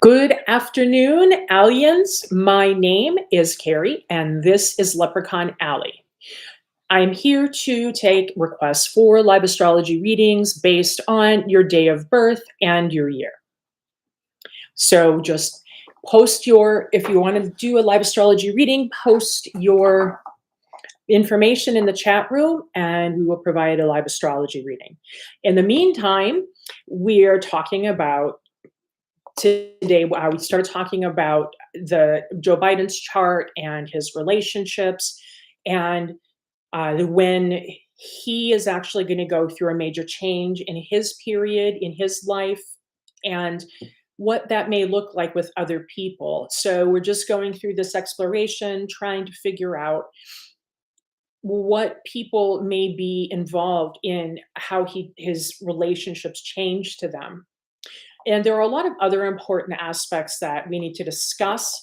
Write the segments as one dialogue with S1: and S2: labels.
S1: Good afternoon, aliens. My name is Carrie, and this is Leprechaun Alley. I'm here to take requests for live astrology readings based on your day of birth and your year. So just if you want to do a live astrology reading, post your information in the chat room and we will provide a live astrology reading. In the meantime, we are talking about today we started talking about the Joe Biden's chart and his relationships and when he is actually going to go through a major change in his period in his life and what that may look like with other people. So we're just going through this exploration, trying to figure out what people may be involved in how his relationships change to them. And there are a lot of other important aspects that we need to discuss.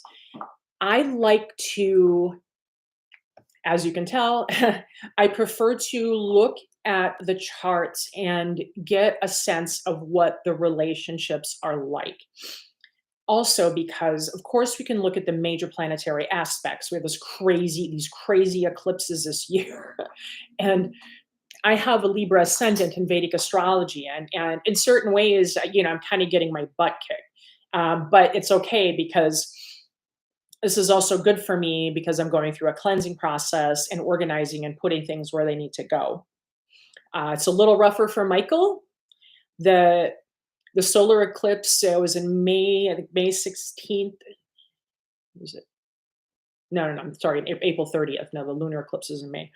S1: I like to, as you can tell, I prefer to look at the charts and get a sense of what the relationships are like. Also, because of course we can look at the major planetary aspects. We have these crazy eclipses this year. And I have a Libra ascendant in Vedic astrology, and in certain ways, I'm kind of getting my butt kicked. But it's okay because this is also good for me because I'm going through a cleansing process and organizing and putting things where they need to go. It's a little rougher for Michael. The the solar eclipse was in May, I think May 16th. Was it? No, I'm sorry, April 30th. No, the lunar eclipse is in May.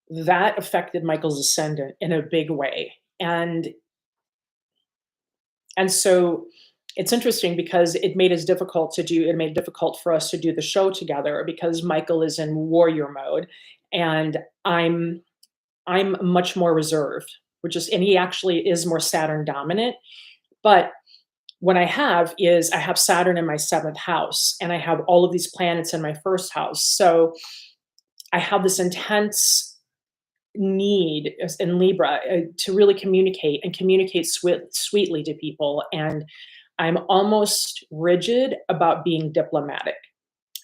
S1: That affected Michael's ascendant in a big way. And so it's interesting because it made it difficult for us to do the show together because Michael is in warrior mode and I'm much more reserved, and he actually is more Saturn dominant. But what I have Saturn in my seventh house and I have all of these planets in my first house. So I have this intense need in Libra to really communicate and communicate sweetly to people. And I'm almost rigid about being diplomatic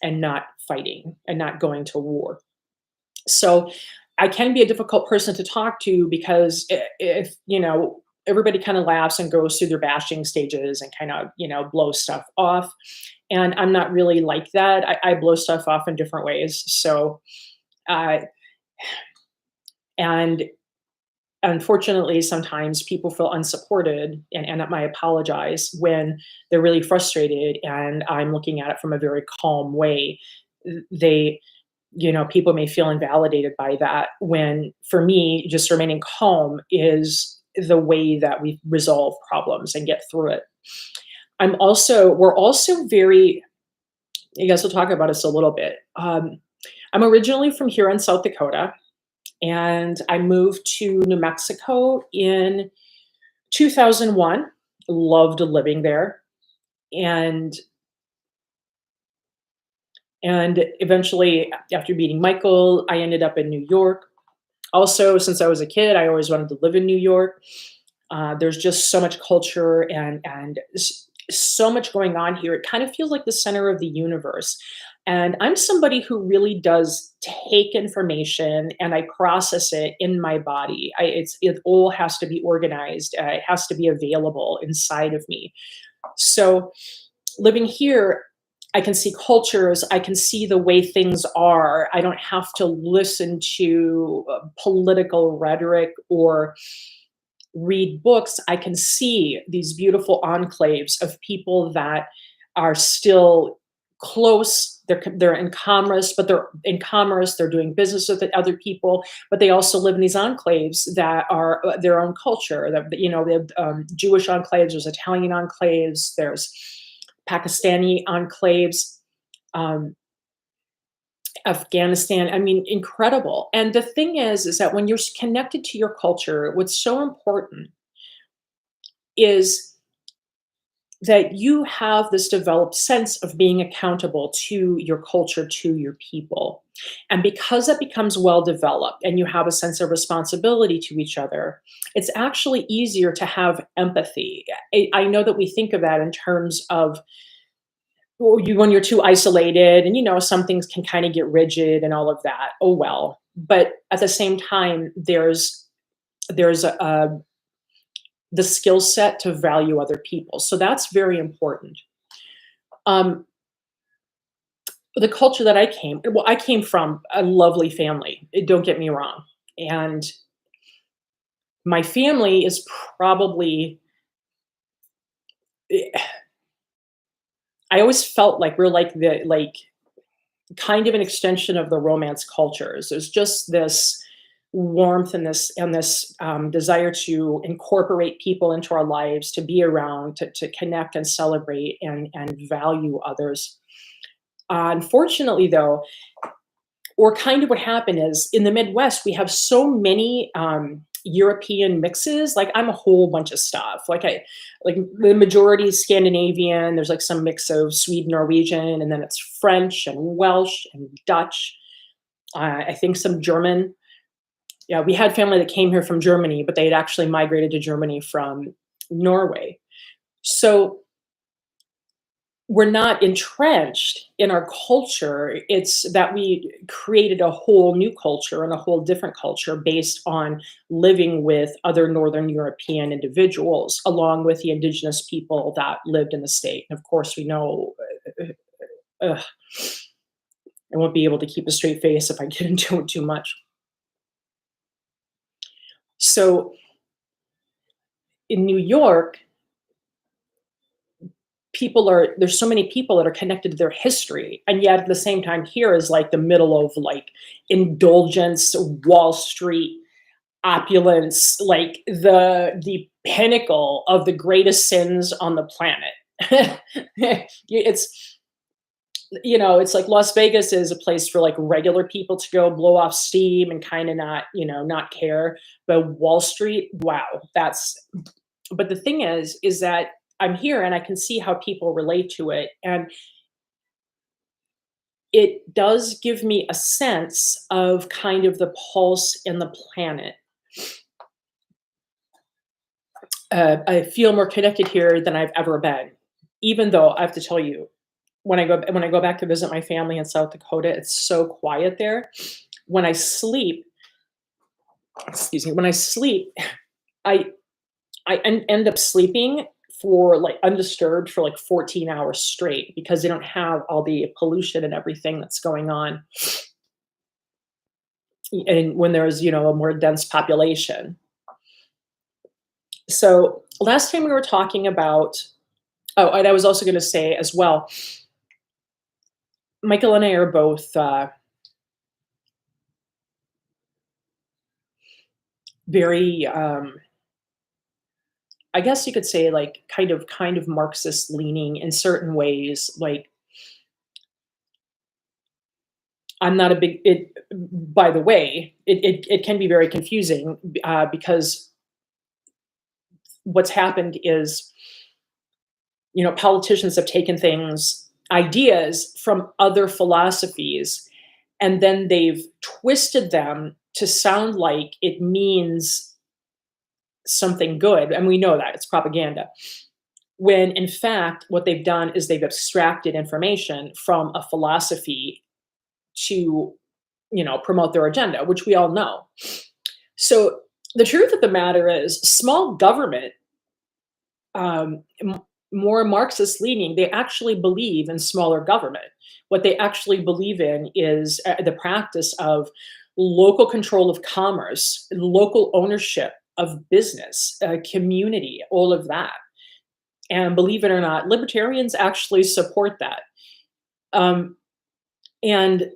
S1: and not fighting and not going to war. So I can be a difficult person to talk to because if, everybody kind of laughs and goes through their bashing stages and kind of, blow stuff off. And I'm not really like that. I blow stuff off in different ways. So, uh, and unfortunately, sometimes people feel unsupported, and I apologize when they're really frustrated, and I'm looking at it from a very calm way. They, people may feel invalidated by that. When for me, just remaining calm is the way that we resolve problems and get through it. We're also very. I guess we'll talk about this a little bit. I'm originally from here in South Dakota and I moved to New Mexico in 2001. Loved living there, and eventually, after meeting Michael, I ended up in New York. Also, since I was a kid, I always wanted to live in New York. There's just so much culture and so much going on here. It kind of feels like the center of the universe. And I'm somebody who really does take information and I process it in my body. It all has to be organized. It has to be available inside of me. So living here, I can see cultures. I can see the way things are. I don't have to listen to political rhetoric or read books. I can see these beautiful enclaves of people that are still close. They're in commerce, but they're in commerce. They're doing business with other people, but they also live in these enclaves that are their own culture. That they have Jewish enclaves. There's Italian enclaves. There's Pakistani enclaves. Afghanistan. I mean, incredible. And the thing is that when you're connected to your culture, what's so important is that you have this developed sense of being accountable to your culture, to your people. And because that becomes well developed and you have a sense of responsibility to each other, it's actually easier to have empathy. I know that we think of that in terms of, well, when you're too isolated and some things can kind of get rigid and all of that. Oh well. But at the same time, there's the skill set to value other people. So that's very important. Um, the culture that I came from a lovely family. Don't get me wrong, and my family is probably. I always felt like we're like the kind of an extension of the Romance cultures. There's just this warmth and this desire to incorporate people into our lives, to be around, to connect and celebrate and value others. Unfortunately, though, or kind of what happened is in the Midwest, we have so many European mixes. Like I'm a whole bunch of stuff. Like the majority is Scandinavian. There's like some mix of Swede, Norwegian, and then it's French and Welsh and Dutch. I think some German. Yeah, we had family that came here from Germany, but they had actually migrated to Germany from Norway. So we're not entrenched in our culture. It's that we created a whole new culture and a whole different culture based on living with other Northern European individuals, along with the indigenous people that lived in the state. And of course, we know I won't be able to keep a straight face if I get into it too much. So in New York, there's so many people that are connected to their history, and yet at the same time here is like the middle of like indulgence, Wall Street, opulence, like the pinnacle of the greatest sins on the planet. It's it's like Las Vegas is a place for like regular people to go blow off steam and kind of not care. But Wall Street, wow, that's but the thing is that I'm here and I can see how people relate to it. And it does give me a sense of kind of the pulse in the planet. I feel more connected here than I've ever been, even though I have to tell you, when I go back to visit my family in South Dakota, it's so quiet there. When I sleep, excuse me, when I sleep, I end up sleeping for like undisturbed for like 14 hours straight because they don't have all the pollution and everything that's going on. And when there's, a more dense population. So last time we were talking about, oh, and I was also going to say as well, Michael and I are both very, I guess you could say like kind of Marxist leaning in certain ways. Like I'm not a big it. By the way, it can be very confusing because what's happened is, politicians have taken ideas from other philosophies, and then they've twisted them to sound like it means something good. And we know that it's propaganda. When in fact, what they've done is they've abstracted information from a philosophy to, promote their agenda, which we all know. So the truth of the matter is, small government, more Marxist leaning, they actually believe in smaller government. What they actually believe in is the practice of local control of commerce, local ownership of business, community, all of that. And believe it or not, libertarians actually support that. And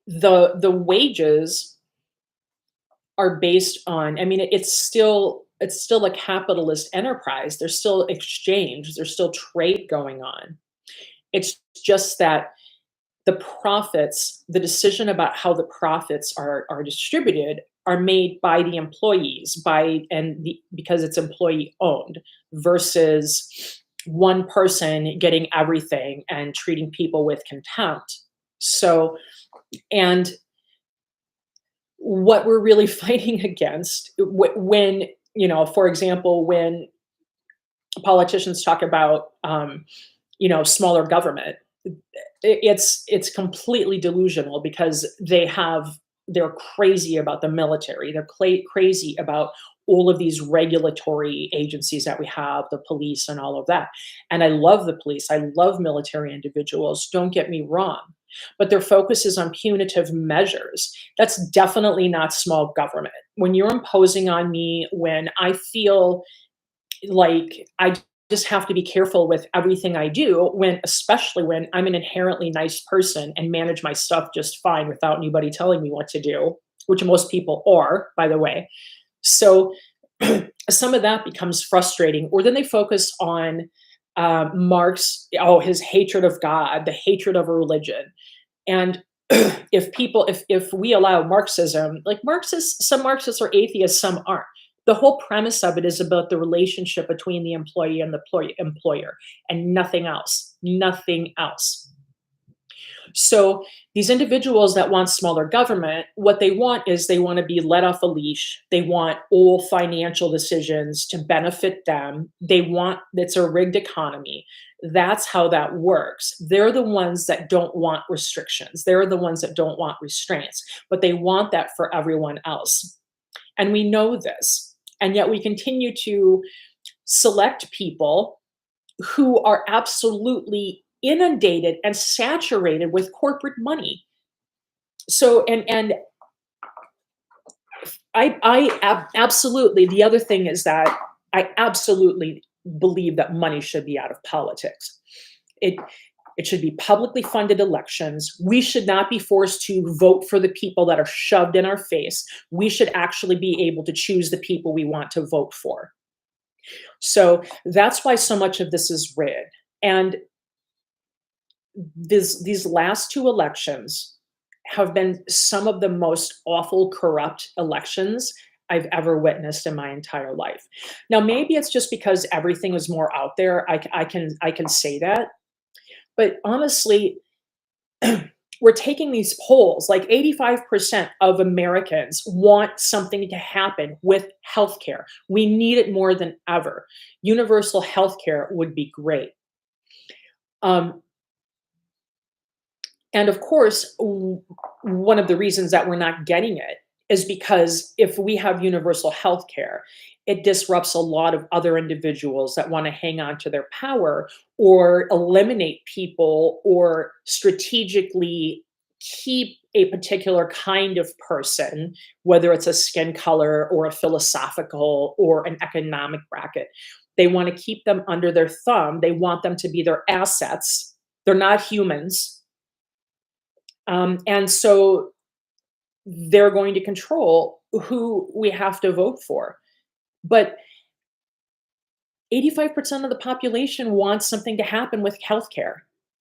S1: the wages are based on, I mean, it's still a capitalist enterprise. There's still exchange, there's still trade going on. It's just that the decision about how the profits are distributed are made by the employees because it's employee owned versus one person getting everything and treating people with contempt. So, and what we're really fighting against when, for example, when politicians talk about, smaller government, it's completely delusional because they're crazy about the military. They're crazy about all of these regulatory agencies that we have, the police and all of that. And I love the police. I love military individuals. Don't get me wrong. But their focus is on punitive measures. That's definitely not small government. When you're imposing on me, when I feel like I just have to be careful with everything I do, especially when I'm an inherently nice person and manage my stuff just fine without anybody telling me what to do, which most people are, by the way. So some of that becomes frustrating. Or then they focus on his hatred of God, the hatred of a religion. And if we allow Marxism, like Marxists, some Marxists are atheists, some aren't. The whole premise of it is about the relationship between the employee and the employer, and nothing else. Nothing else. So these individuals that want smaller government, what they want is they want to be let off a leash. They want all financial decisions to benefit them. It's a rigged economy. That's how that works. They're the ones that don't want restrictions. They're the ones that don't want restraints, but they want that for everyone else. And we know this. And yet we continue to select people who are absolutely inundated and saturated with corporate money. So, and absolutely, the other thing is that I absolutely believe that money should be out of politics. It should be publicly funded elections. We should not be forced to vote for the people that are shoved in our face. We should actually be able to choose the people we want to vote for. So that's why so much of this is rigged. And these last two elections have been some of the most awful, corrupt elections I've ever witnessed in my entire life. Now, maybe it's just because everything is more out there. I can say that. But honestly, we're taking these polls, like 85% of Americans want something to happen with healthcare. We need it more than ever. Universal healthcare would be great. And of course, one of the reasons that we're not getting it is because if we have universal health care, it disrupts a lot of other individuals that want to hang on to their power or eliminate people or strategically keep a particular kind of person, whether it's a skin color or a philosophical or an economic bracket. They want to keep them under their thumb. They want them to be their assets. They're not humans. And so they're going to control who we have to vote for. But 85% of the population wants something to happen with healthcare.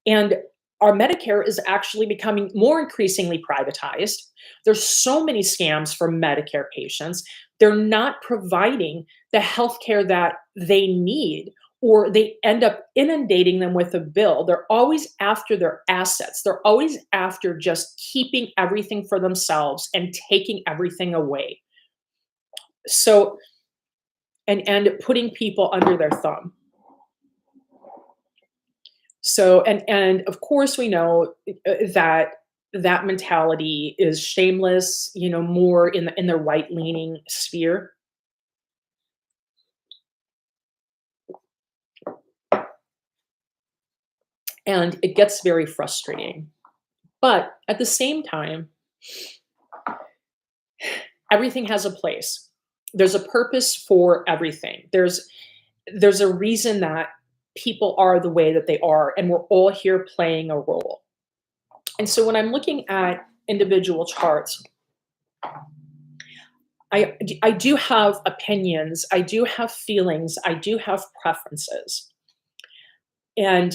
S1: And our Medicare is actually becoming more increasingly privatized. There's so many scams for Medicare patients. They're not providing the healthcare that they need, or they end up inundating them with a bill. They're always after their assets. They're always after just keeping everything for themselves and taking everything away. So, and putting people under their thumb. So, and of course we know that mentality is shameless, more in the right-leaning sphere. And it gets very frustrating. But at the same time, everything has a place. There's a purpose for everything. There's a reason that people are the way that they are, and we're all here playing a role. And so when I'm looking at individual charts, I do have opinions, I do have feelings, I do have preferences. And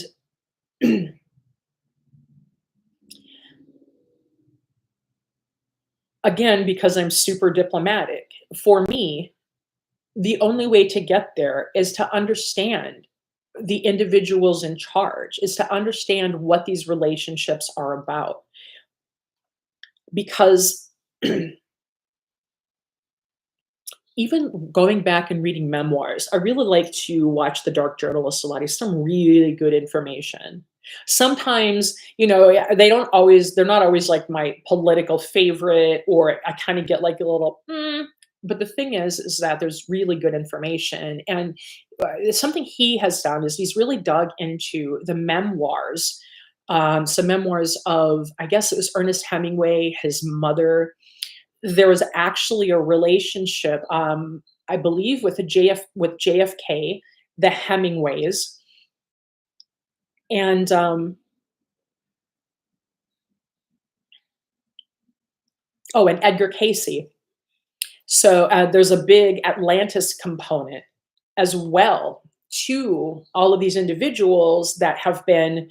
S1: again, because I'm super diplomatic, for me, the only way to get there is to understand the individuals in charge, is to understand what these relationships are about. Because even going back and reading memoirs, I really like to watch the dark journalists a lot. It's some really good information. Sometimes, yeah, they're not always like my political favorite, or I kind of get like a little, but the thing is that there's really good information. And something he has done is he's really dug into the memoirs, some memoirs of, I guess it was Ernest Hemingway, his mother. There was actually a relationship, I believe, with JFK, the Hemingways, and oh, and Edgar Casey. So there's a big Atlantis component as well to all of these individuals that have been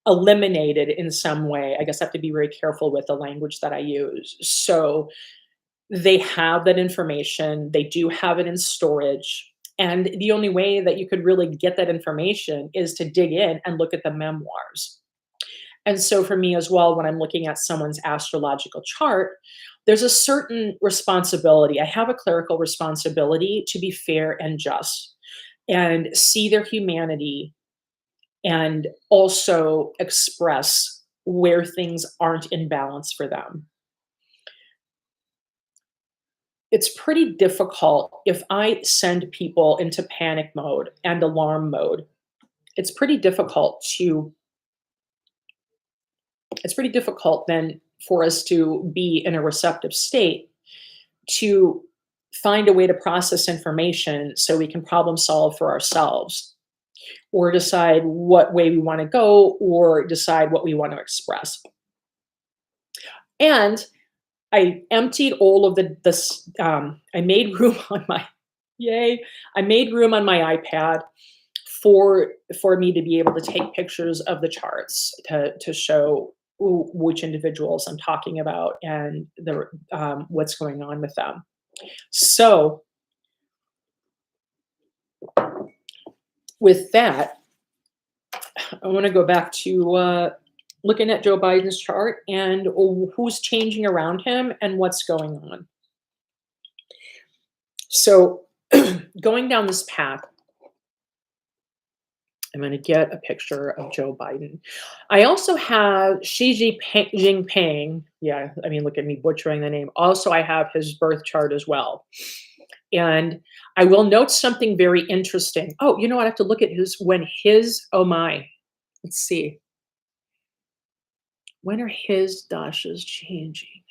S1: eliminated in some way. I guess I have to be very careful with the language that I use. So they have that information, they do have it in storage, and the only way that you could really get that information is to dig in and look at the memoirs. And so for me as well, when I'm looking at someone's astrological chart, there's a certain responsibility. I have a clerical responsibility to be fair and just and see their humanity, and also express where things aren't in balance for them. It's pretty difficult if I send people into panic mode and alarm mode. It's pretty difficult to it's pretty difficult then for us to be in a receptive state, to find a way to process information so we can problem solve for ourselves, or decide what way we want to go, or decide what we want to express. And I emptied all of I made room on my, yay, I made room on my iPad for me to be able to take pictures of the charts to show which individuals I'm talking about, and what's going on with them. So with that, I want to go back to looking at Joe Biden's chart and who's changing around him and what's going on. So going down this path, I'm going to get a picture of Joe Biden. I also have Xi Jinping. Yeah, I mean, look at me butchering the name. Also, I have his birth chart as well. And I will note something very interesting. Oh, I have to look at oh my, let's see. When are his dashas changing?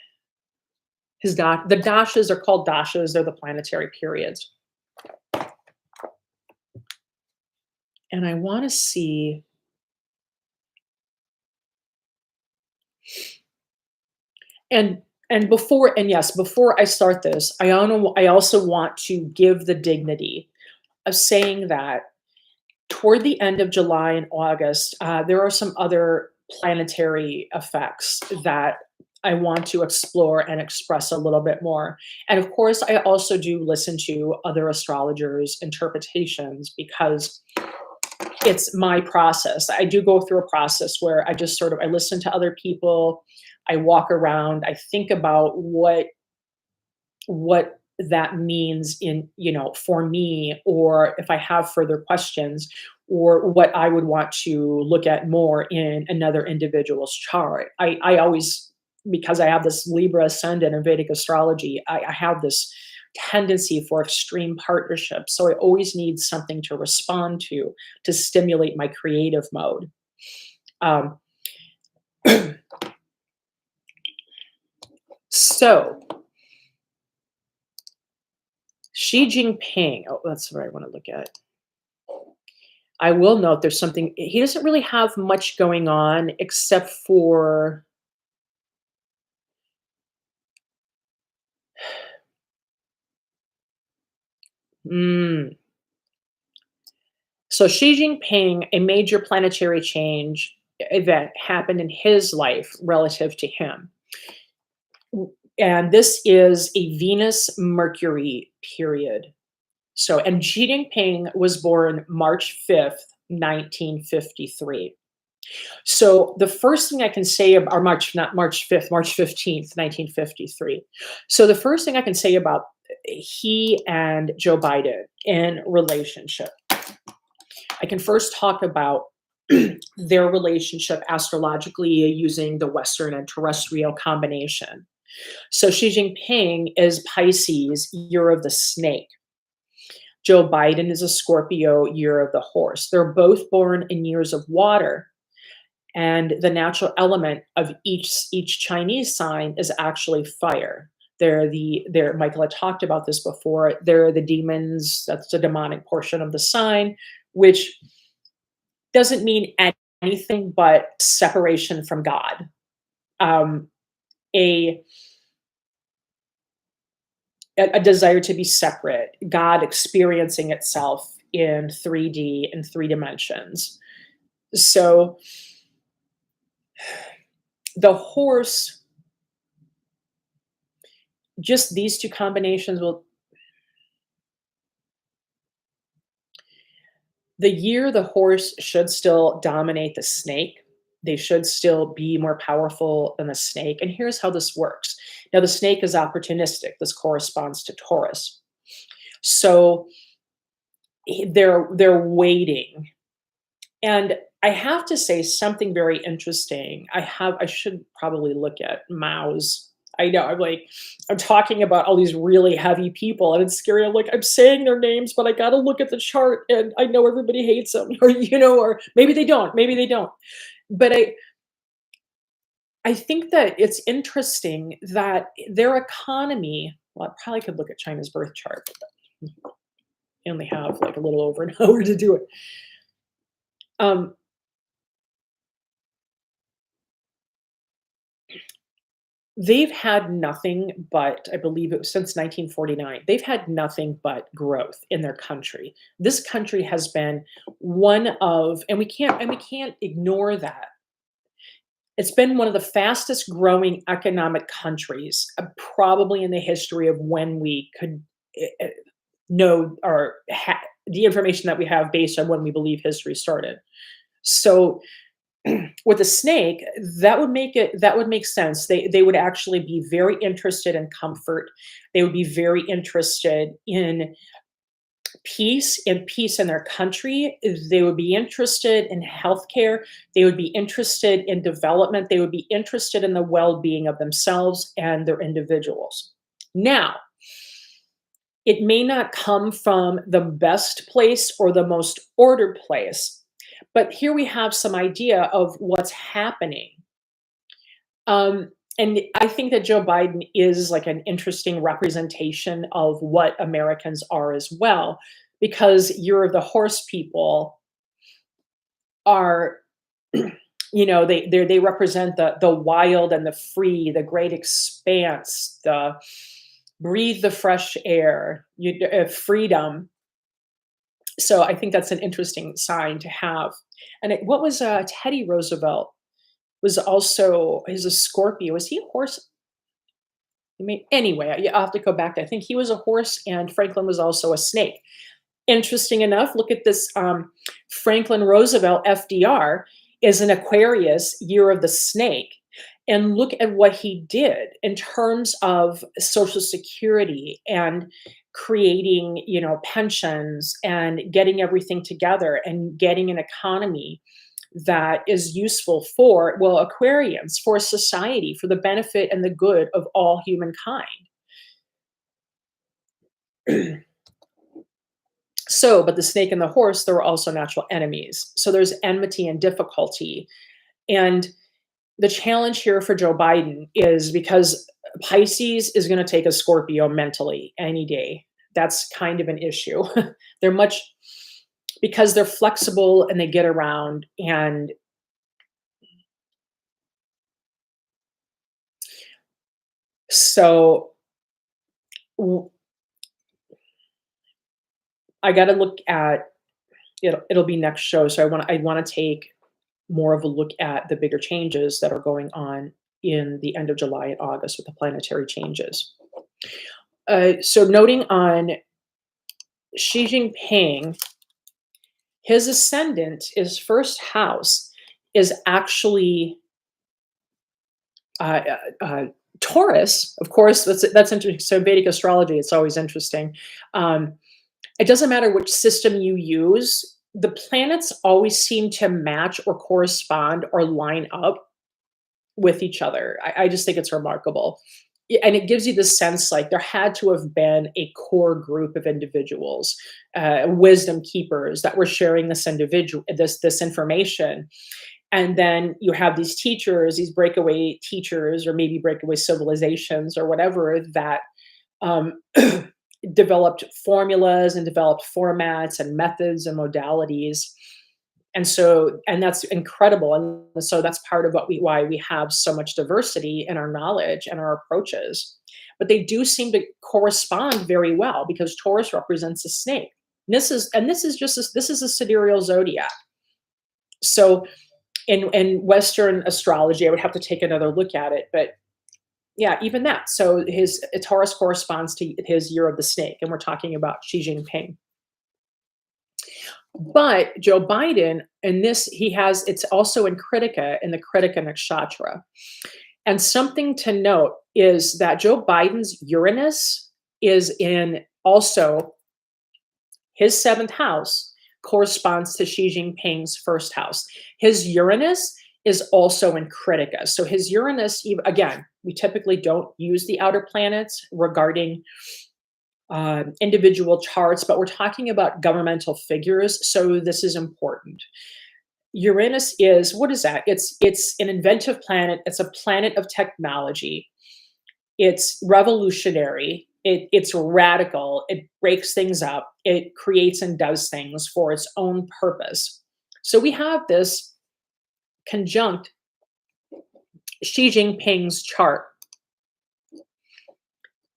S1: The dashas are called dashas. They're the planetary periods. And I want to see. And before I start this, I also want to give the dignity of saying that toward the end of July and August, there are some other planetary effects that I want to explore and express a little bit more. And of course, I also do listen to other astrologers' interpretations, because it's my process. I do go through a process where I listen to other people, I walk around, I think about what that means for me, or if I have further questions, or what I would want to look at more in another individual's chart. I always, because I have this Libra ascendant in Vedic astrology, I have this tendency for extreme partnership. So I always need something to respond to stimulate my creative mode. So Xi Jinping, oh, that's what I want to look at. I will note there's something, he doesn't really have much going on except for so Xi Jinping, a major planetary change event happened in his life relative to him. And this is a Venus Mercury period. So, and Xi Jinping was born March 5th, 1953. So the first thing I can say about, or March, not March 5th, March 15th, 1953. So the first thing I can say about he and Joe Biden in relationship, I can first talk about their relationship astrologically using the Western and terrestrial combination. So Xi Jinping is Pisces, year of the snake. Joe Biden is a Scorpio, year of the horse. They're both born in years of water, and the natural element of each Chinese sign is actually fire. They're Michael had talked about this before. They're the demons. That's the demonic portion of the sign, which doesn't mean anything but separation from God. Um, a a desire to be separate, God experiencing itself in 3D, in three dimensions. So the horse, just these two combinations will, the year the horse should still dominate the snake. They should still be more powerful than the snake. And here's how this works. Now, the snake is opportunistic. This corresponds to Taurus. So they're waiting. And I have to say something very interesting. I should probably look at Mao's. I know I'm talking about all these really heavy people and it's scary. I'm saying their names, but I gotta look at the chart and I know everybody hates them, or or maybe they don't, maybe they don't. But I think that it's interesting that their economy, well, I probably could look at China's birth chart, but I only have like a little over an hour to do it. Um, They've had nothing but, I believe it was since 1949, they've had nothing but growth in their country. This country has been one of, and we can't ignore that. It's been one of the fastest growing economic countries, probably in the history of when we could know or the information that we have based on when we believe history started. So with a snake, that would make sense. They would actually be very interested in comfort. They would be very interested in peace in their country. They would be interested in healthcare. They would be interested in development. They would be interested in the well-being of themselves and their individuals. Now, it may not come from the best place or the most ordered place, but here we have some idea of what's happening. And I think that Joe Biden is like an interesting representation of what Americans are as well, because you're the horse people are, they represent the wild and the free, the great expanse, the breathe the fresh air, freedom. So I think that's an interesting sign to have. And what was Teddy Roosevelt was also, is a Scorpio. Was he a horse? Anyway, I have to go back. I think he was a horse, and Franklin was also a snake. Interesting enough, look at this. Franklin Roosevelt, FDR, is an Aquarius, year of the snake. And look at what he did in terms of Social Security and creating, pensions and getting everything together and getting an economy that is useful for, well, Aquarians, for society, for the benefit and the good of all humankind. So, but the snake and the horse, there were also natural enemies. So there's enmity and difficulty. And the challenge here for Joe Biden is because Pisces is going to take a Scorpio mentally any day. That's kind of an issue. They're much, because they're flexible and they get around. And so I got to look at it. It'll be next show. So I want to take more of a look at the bigger changes that are going on in the end of July and August with the planetary changes. So noting on Xi Jinping, his ascendant, his first house, is actually uh, uh, uh, Taurus. Of course, that's interesting. So Vedic astrology, it's always interesting. Um, it doesn't matter which system you use. The planets always seem to match or correspond or line up with each other. I just think it's remarkable. And it gives you the sense like there had to have been a core group of individuals, wisdom keepers that were sharing this information. And then you have these teachers, these breakaway teachers, or maybe breakaway civilizations, or whatever, that um, developed formulas and developed formats and methods and modalities. And that's incredible. And so that's part of why we have so much diversity in our knowledge and our approaches. But they do seem to correspond very well because Taurus represents a snake. This is a sidereal zodiac. So in Western astrology, I would have to take another look at it, but yeah, even that. So his Taurus corresponds to his year of the snake, and we're talking about Xi Jinping. But Joe Biden, in this, it's also in Kritika, in the Kritika Nakshatra. And something to note is that Joe Biden's Uranus is in also his seventh house, corresponds to Xi Jinping's first house. His Uranus is also in Kritika. So his Uranus, again, we typically don't use the outer planets regarding individual charts, but we're talking about governmental figures, so this is important. Uranus is, what is that? It's an inventive planet. It's a planet of technology. It's revolutionary. It's radical. It breaks things up. It creates and does things for its own purpose. So we have this conjunct Xi Jinping's chart,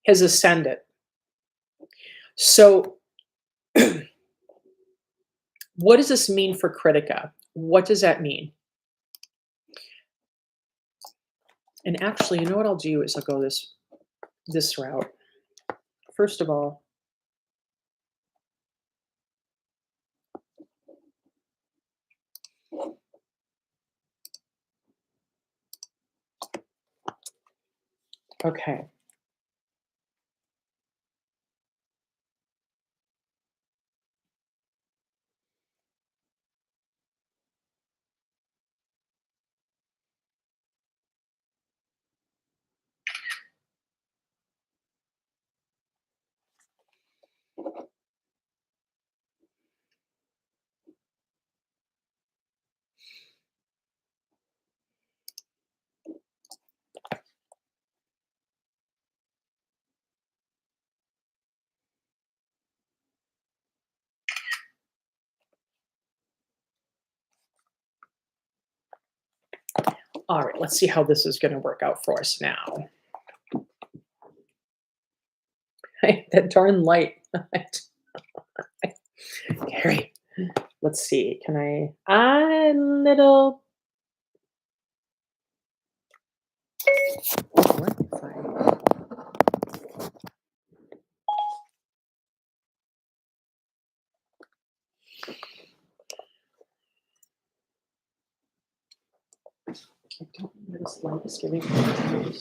S1: his ascendant. So what does this mean for Kritika? What does that mean? And actually, you know what I'll do is I'll go this route. First of all, okay. All right, let's see how this is going to work out for us now. That darn light. Gary, let's see. Can I little I don't know this light is giving me.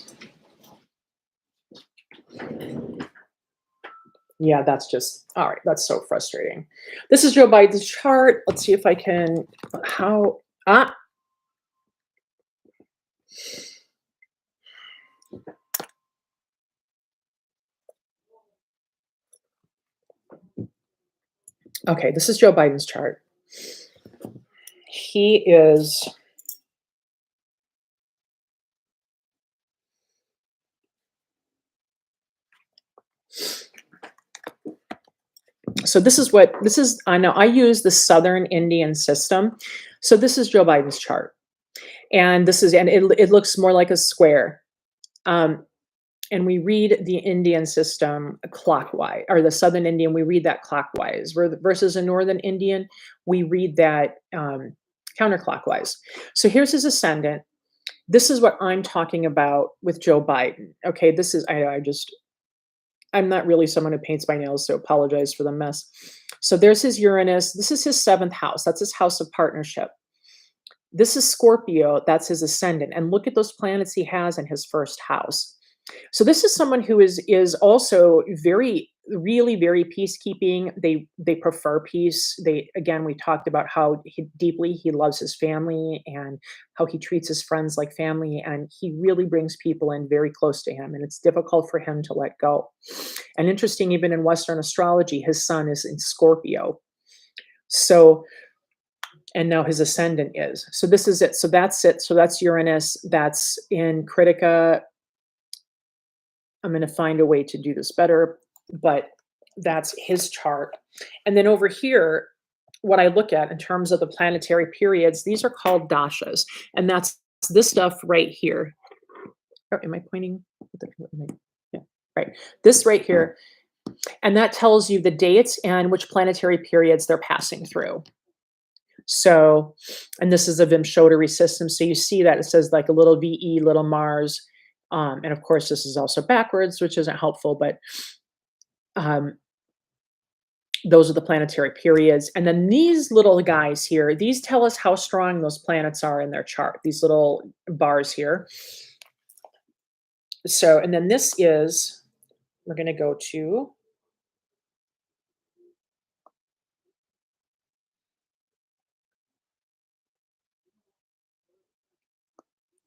S1: Yeah, that's just all right. That's so frustrating. This is Joe Biden's chart. Let's see if I can okay, this is Joe Biden's chart. He is so this is I know I use the Southern Indian system. So this is Joe Biden's chart. And it looks more like a square. And we read the Indian system clockwise, or the Southern Indian, we read that clockwise, versus a Northern Indian, we read that counterclockwise. So here's his ascendant. This is what I'm talking about with Joe Biden. Okay, this is I'm not really someone who paints my nails, so apologize for the mess. So there's his Uranus. This is his seventh house. That's his house of partnership. This is Scorpio. That's his ascendant. And look at those planets he has in his first house. So this is someone who is also very really very peacekeeping. They prefer peace. They again we talked about how deeply he loves his family and how he treats his friends like family, and he really brings people in very close to him, and it's difficult for him to let go. And interesting, even in Western astrology, his sun is in Scorpio. So and now his ascendant is. So this is it. So that's it. So that's Uranus. That's in Critica. I'm going to find a way to do this better, but that's his chart. And then over here, what I look at in terms of the planetary periods, these are called dashas. And that's this stuff right here. Oh, am I pointing? Yeah, right. This right here. And that tells you the dates and which planetary periods they're passing through. So, and this is a Vimshottari system. So you see that it says like a little VE, little Mars. And of course, this is also backwards, which isn't helpful, but those are the planetary periods. And then these little guys here, these tell us how strong those planets are in their chart, these little bars here. So, and then this is, we're going to go to,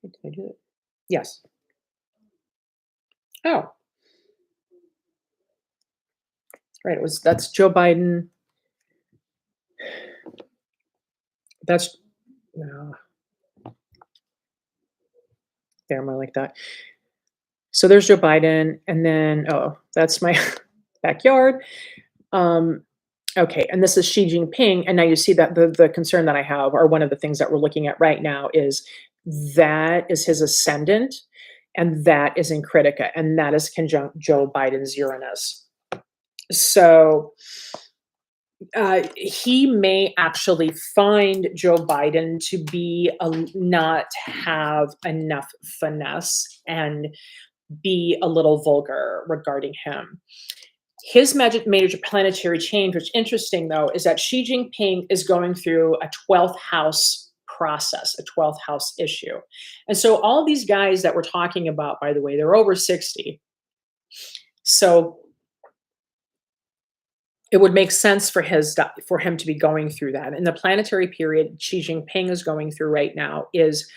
S1: did I do it? Yes. Oh, right. That's Joe Biden. That's, no, there, more like that. So there's Joe Biden. And then, oh, that's my backyard. Okay, and this is Xi Jinping. And now you see that the concern that I have, or one of the things that we're looking at right now, is that is his ascendant, and that is in Critica, and that is conjunct Joe Biden's Uranus. So he may actually find Joe Biden to be not have enough finesse and be a little vulgar regarding him. His major planetary change, which is interesting though, is that Xi Jinping is going through a 12th house process, a 12th house issue. And so all these guys that we're talking about, by the way, they're over 60. So it would make sense for him to be going through that. And the planetary period Xi Jinping is going through right now is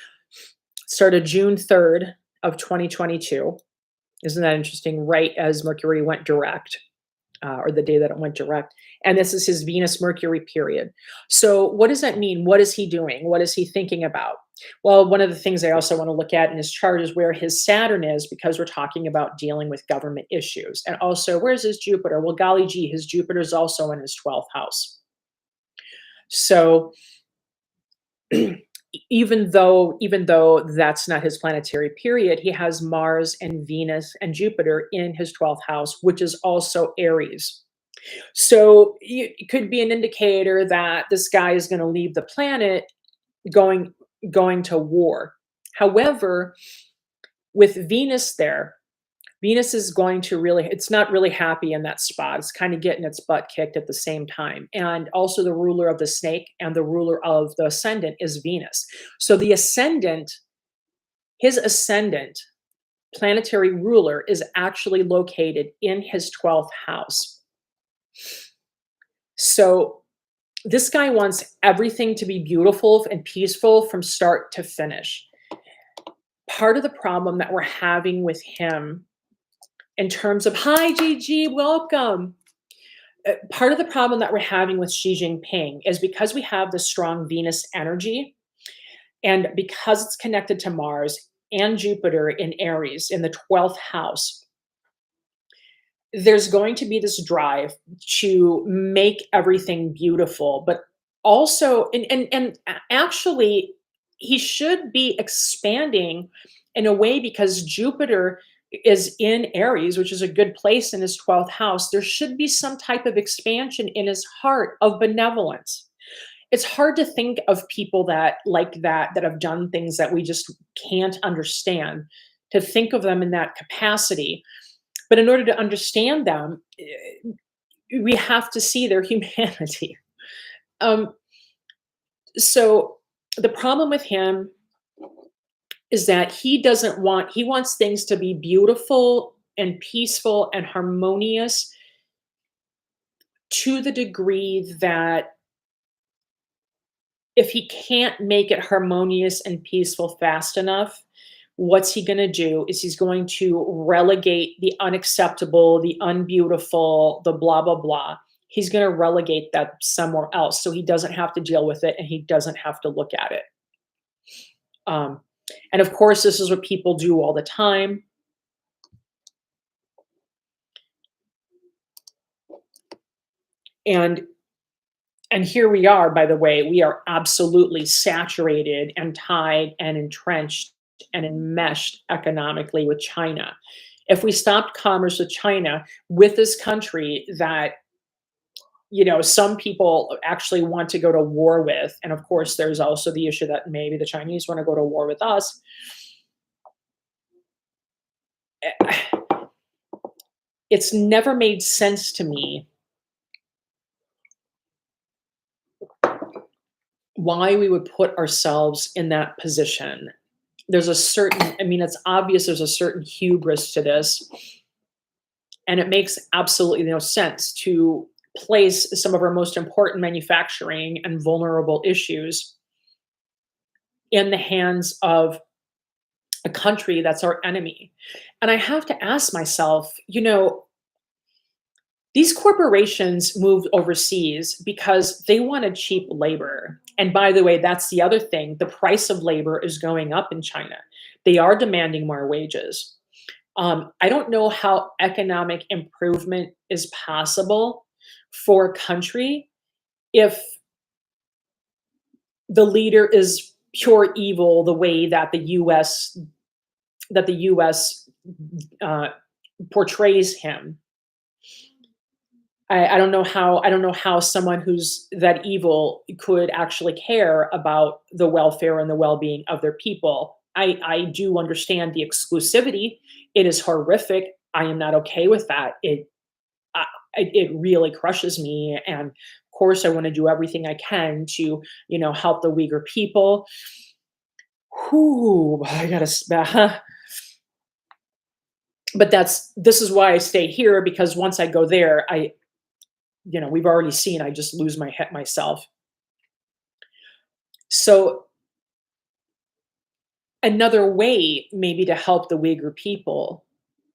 S1: started June 3rd of 2022. Isn't that interesting? Right as Mercury went direct. Or the day that it went direct. And this is his Venus-Mercury period. So what does that mean? What is he doing? What is he thinking about? Well, one of the things I also want to look at in his chart is where his Saturn is, because we're talking about dealing with government issues. And also, where's his Jupiter? Well, golly gee, his Jupiter is also in his 12th house. So even though that's not his planetary period, he has Mars and Venus and Jupiter in his 12th house, which is also Aries. So it could be an indicator that this guy is going to leave the planet going to war. However, with Venus there, Venus is going to it's not really happy in that spot. It's kind of getting its butt kicked at the same time. And also the ruler of the snake and the ruler of the ascendant is Venus. So the ascendant, his ascendant planetary ruler is actually located in his 12th house. So this guy wants everything to be beautiful and peaceful from start to finish. Part of the problem that we're having with him in terms of, hi, Gigi, welcome. Part of the problem that we're having with Xi Jinping is because we have the strong Venus energy, and because it's connected to Mars and Jupiter in Aries in the 12th house, there's going to be this drive to make everything beautiful, but also, and actually, he should be expanding in a way, because Jupiter is in Aries, which is a good place in his 12th house. There should be some type of expansion in his heart of benevolence. It's hard to think of people that like that, that have done things that we just can't understand, to think of them in that capacity. But in order to understand them, we have to see their humanity. Um, so the problem with him is that he wants things to be beautiful and peaceful and harmonious to the degree that if he can't make it harmonious and peaceful fast enough, what's he gonna do is he's going to relegate the unacceptable, the unbeautiful, the blah, blah, blah. He's gonna relegate that somewhere else so he doesn't have to deal with it and he doesn't have to look at it. Um, and of course, this is what people do all the time. And and here we are, by the way, we are absolutely saturated and tied and entrenched and enmeshed economically with China. If we stopped commerce with China, with this country that, some people actually want to go to war with, and of course, there's also the issue that maybe the Chinese want to go to war with us. It's never made sense to me why we would put ourselves in that position. There's a certain, I mean, it's obvious there's a certain hubris to this, and it makes absolutely no sense to place some of our most important manufacturing and vulnerable issues in the hands of a country that's our enemy. And I have to ask myself, these corporations moved overseas because they wanted cheap labor. And by the way, that's the other thing. The price of labor is going up in China. They are demanding more wages. I don't know how economic improvement is possible for a country if the leader is pure evil the way that the US uh, portrays him. I don't know how someone who's that evil could actually care about the welfare and the well-being of their people. I do understand the exclusivity. It is horrific. I am not okay with that. It really crushes me, and of course, I want to do everything I can to help the Uyghur people. Whoo, I gotta. But this is why I stay here, because once I go there, we've already seen I just lose my head myself. So another way maybe to help the Uyghur people,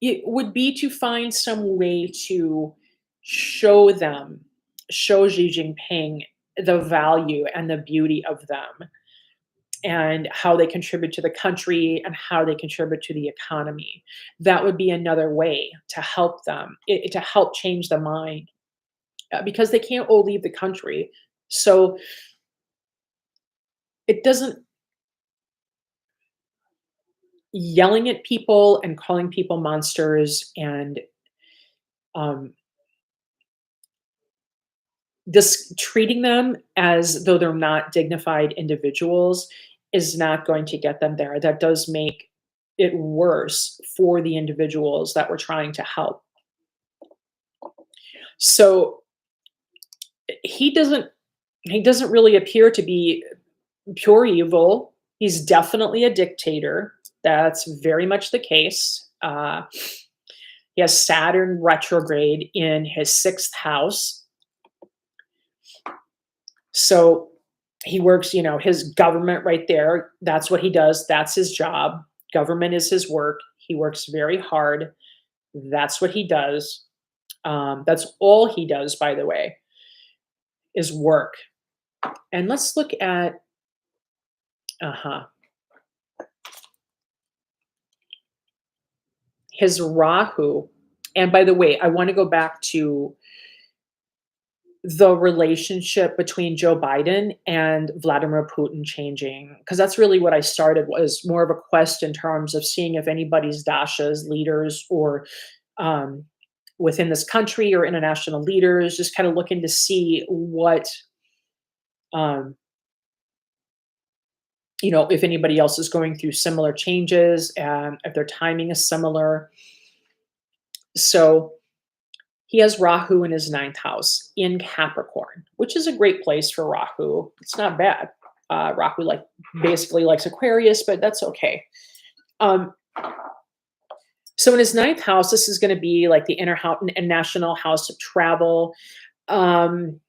S1: it would be to find some way to show them, show Xi Jinping the value and the beauty of them and how they contribute to the country and how they contribute to the economy. That would be another way to help them, to help change the mind, because they can't all leave the country. So it doesn't, yelling at people and calling people monsters and um, this treating them as though they're not dignified individuals is not going to get them there. That does make it worse for the individuals that we're trying to help. So he doesn't he doesn't really appear to be pure evil. He's definitely a dictator. That's very much the case. He has Saturn retrograde in his sixth house. So he works, his government right there. That's what he does. That's his job. Government is his work. He works very hard. That's what he does. That's all he does, by the way, is work. And let's look at, his Rahu. And by the way, I want to go back to the relationship between Joe Biden and Vladimir Putin changing, because that's really what I started, was more of a quest in terms of seeing if anybody's dashas, leaders, or um, within this country or international leaders, just kind of looking to see what Um, if anybody else is going through similar changes and if their timing is similar. So he has Rahu in his ninth house in Capricorn, which is a great place for Rahu. It's not bad. Rahu basically likes Aquarius, but that's okay. Um, so in his ninth house, this is going to be like the inner house and national house of travel. Um,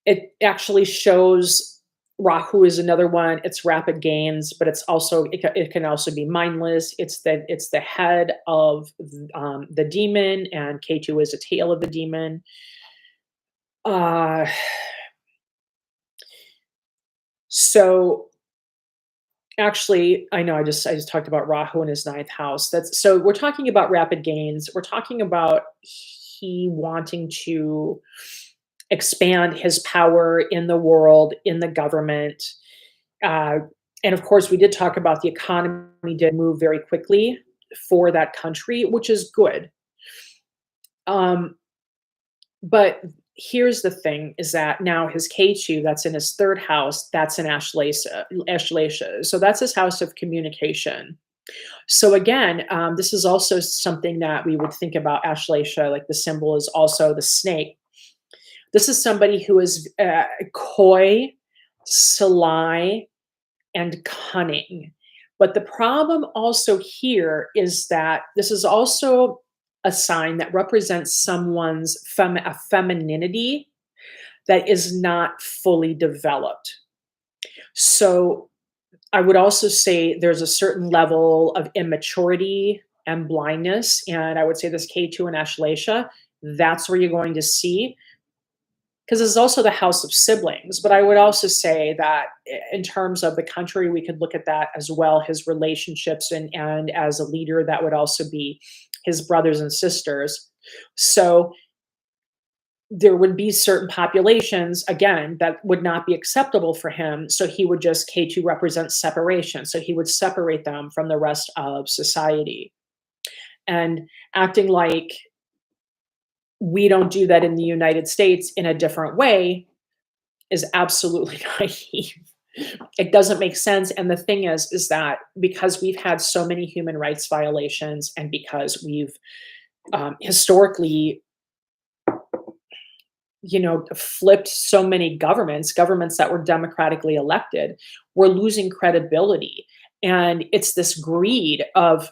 S1: it actually shows Rahu is another one. It's rapid gains, but it can also be mindless. It's the head of the demon, and K2 is a tail of the demon. Uh, so actually, I know I just talked about Rahu in his ninth house. So we're talking about rapid gains. We're talking about he wanting to expand his power in the world, in the government. Uh, and of course, we did talk about the economy did move very quickly for that country, which is good. Um, but here's the thing is that now his K2, that's in his third house, that's in Ashlesha. So that's his house of communication. So again, this is also something that we would think about Ashlesha, like the symbol is also the snake. This is somebody who is coy, sly, and cunning. But the problem also here is that this is also a sign that represents someone's femininity that is not fully developed. So I would also say there's a certain level of immaturity and blindness. And I would say this K2 and Ashlesha, that's where you're going to see because it's also the house of siblings. But I would also say that in terms of the country, we could look at that as well, his relationships and as a leader, that would also be his brothers and sisters. So there would be certain populations, again, that would not be acceptable for him. So he would just, K2 represents separation. So he would separate them from the rest of society. And acting like we don't do that in the United States in a different way is absolutely naive. It doesn't make sense. And the thing is that because we've had so many human rights violations and because we've historically, flipped so many governments that were democratically elected, we're losing credibility. And it's this greed of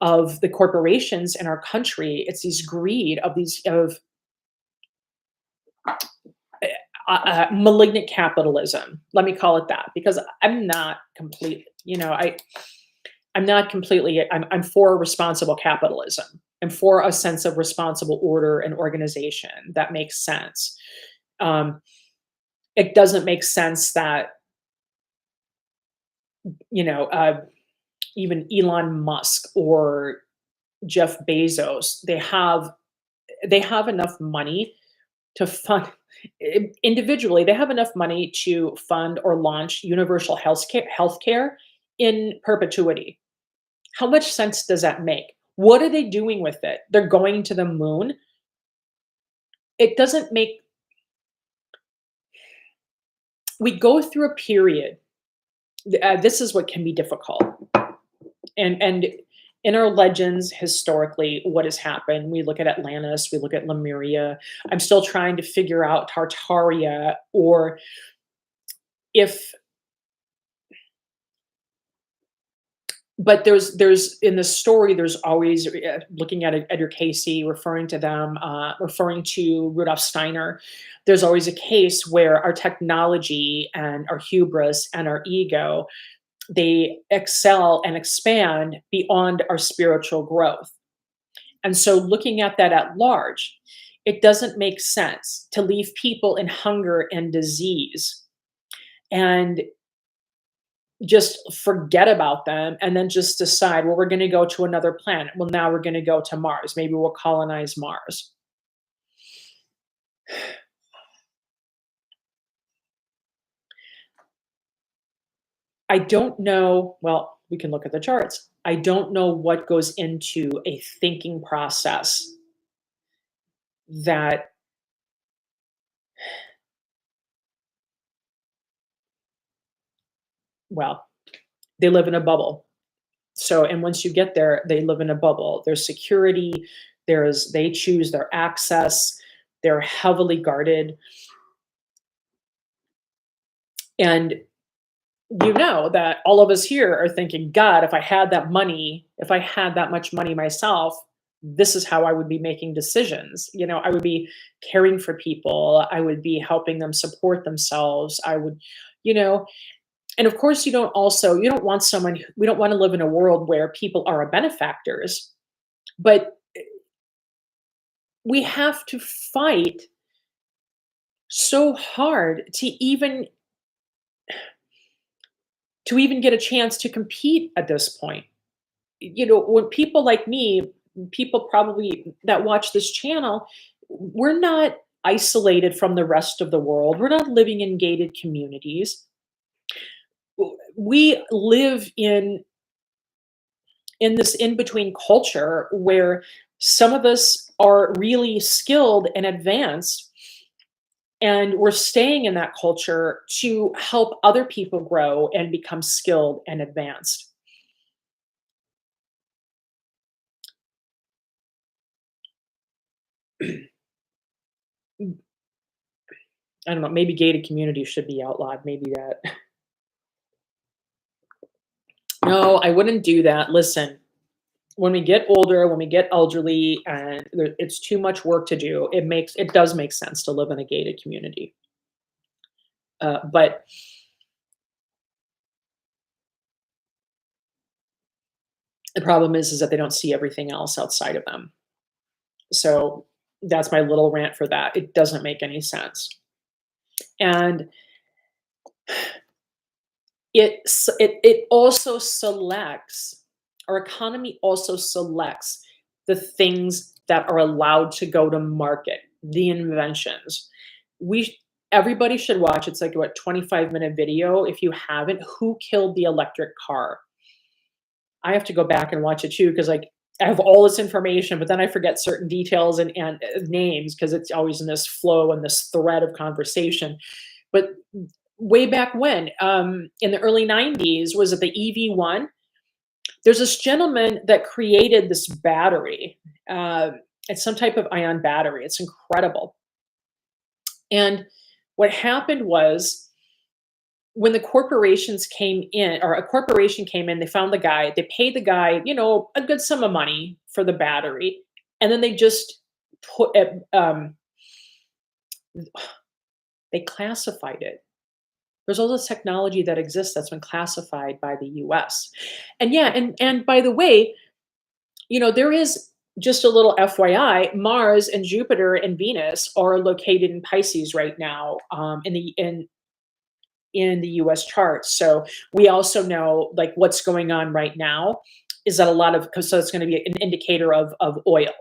S1: the corporations in our country. It's these greed of malignant capitalism. Let me call it that, because I'm not complete. I'm not completely. I'm for responsible capitalism. I'm for a sense of responsible order and organization that makes sense. Um, it doesn't make sense that you know uh, even Elon Musk or Jeff Bezos, they have enough money to fund individually, they have enough money to fund or launch universal healthcare in perpetuity. How much sense does that make? What are they doing with it? They're going to the moon. It doesn't make We go through a period. This is what can be difficult. And in our legends, historically, what has happened? We look at Atlantis, we look at Lemuria. I'm still trying to figure out Tartaria, or if but there's in the story there's always looking at Edgar Casey, referring to them, referring to Rudolf Steiner. There's always a case where our technology and our hubris and our ego, they excel and expand beyond our spiritual growth. And so looking at that at large, it doesn't make sense to leave people in hunger and disease and just forget about them and then just decide, well, we're going to go to another planet. Well, now we're going to go to Mars. Maybe we'll colonize Mars. I don't know. Well, we can look at the charts. I don't know what goes into a thinking process that well, they live in a bubble. So, and once you get there, they live in a bubble. There's security, they choose their access, they're heavily guarded. And you know that all of us here are thinking, God, if I had that money, if I had that much money myself, this is how I would be making decisions. You know, I would be caring for people, I would be helping them support themselves. I would, you know, and of course you don't want we don't want to live in a world where people are our benefactors, but we have to fight so hard to even get a chance to compete at this point. You know, when people like me, people probably that watch this channel, we're not isolated from the rest of the world. We're not living in gated communities. We live in this in between culture where some of us are really skilled and advanced, and we're staying in that culture to help other people grow and become skilled and advanced. I don't know, maybe gated communities should be outlawed, maybe that. No, I wouldn't do that. Listen, when we get older, when we get elderly, and it's too much work to do, it does make sense to live in a gated community. But the problem is that they don't see everything else outside of them. So that's my little rant for that. It doesn't make any sense. And it also selects, our economy also selects the things that are allowed to go to market, the inventions. We Everybody should watch. It's like what, 25-minute video. If you haven't, who killed the electric car? I have to go back and watch it too, because like I have all this information, but then I forget certain details and names because it's always in this flow and this thread of conversation. But way back when, in the early 90s, was it the EV1? There's this gentleman that created this battery. It's some type of ion battery. It's incredible. And what happened was, when the corporations came in, or a corporation came in, they found the guy, they paid the guy, you know, a good sum of money for the battery, and then they just put it, they classified it. There's all this technology that exists that's been classified by the US. And yeah, and by the way, you know, there is just a little FYI, Mars and Jupiter and Venus are located in Pisces right now, in the US charts. So we also know like what's going on right now is that so it's going to be an indicator of oil.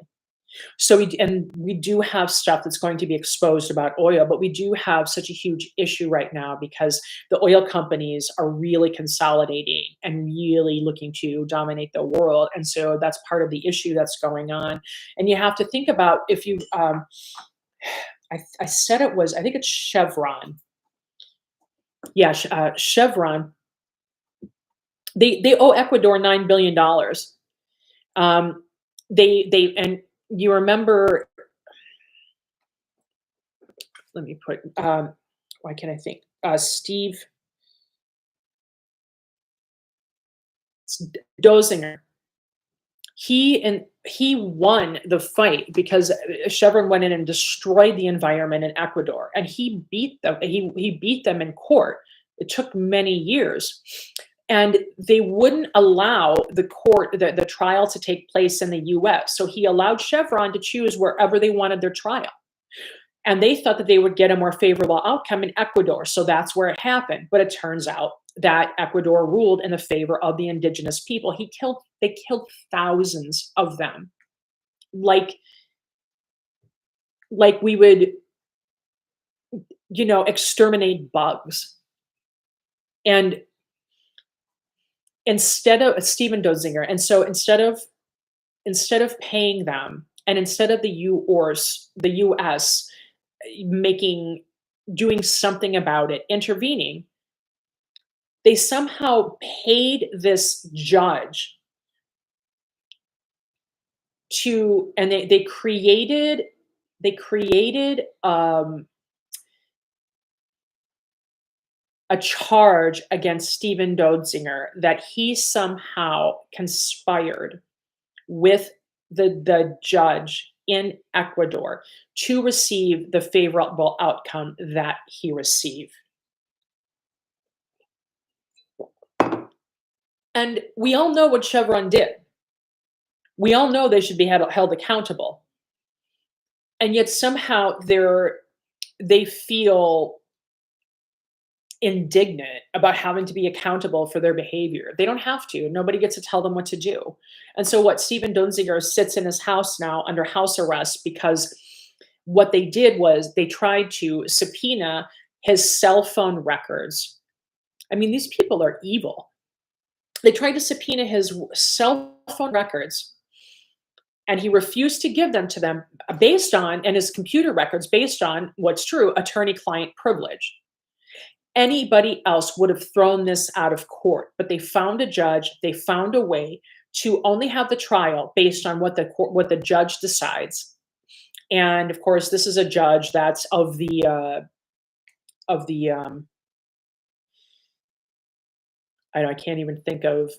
S1: So we do have stuff that's going to be exposed about oil, but we do have such a huge issue right now because the oil companies are really consolidating and really looking to dominate the world. And so that's part of the issue that's going on. And you have to think about, if you I said it was, I think it's Chevron. Yeah, Chevron. They owe Ecuador $9 billion. And you remember, let me put, why can't I think? Steve Dozinger. He won the fight because Chevron went in and destroyed the environment in Ecuador, and he beat them. He beat them in court. It took many years, and they wouldn't allow the trial to take place in the U.S. So he allowed Chevron to choose wherever they wanted their trial. And they thought that they would get a more favorable outcome in Ecuador. So that's where it happened. But it turns out that Ecuador ruled in the favor of the indigenous people. They killed thousands of them. Like we would, you know, exterminate bugs. And instead of Stephen Dozinger, and so instead of paying them, and instead of the US doing something about it, intervening, they somehow paid this judge to, and they created a charge against Steven Dodzinger that he somehow conspired with the judge in Ecuador to receive the favorable outcome that he received. And we all know what Chevron did. We all know they should be held accountable. And yet somehow they feel indignant about having to be accountable for their behavior. They don't have to. Nobody gets to tell them what to do. And so what Steven Donziger sits in his house now under house arrest because what they did was they tried to subpoena his cell phone records. I mean, these people are evil. They tried to subpoena his cell phone records, and he refused to give them to them based on, and his computer records based on what's true, attorney-client privilege. Anybody else would have thrown this out of court, but they found a judge, they found a way to only have the trial based on what the judge decides. And of course, this is a judge that's of the I can't even think of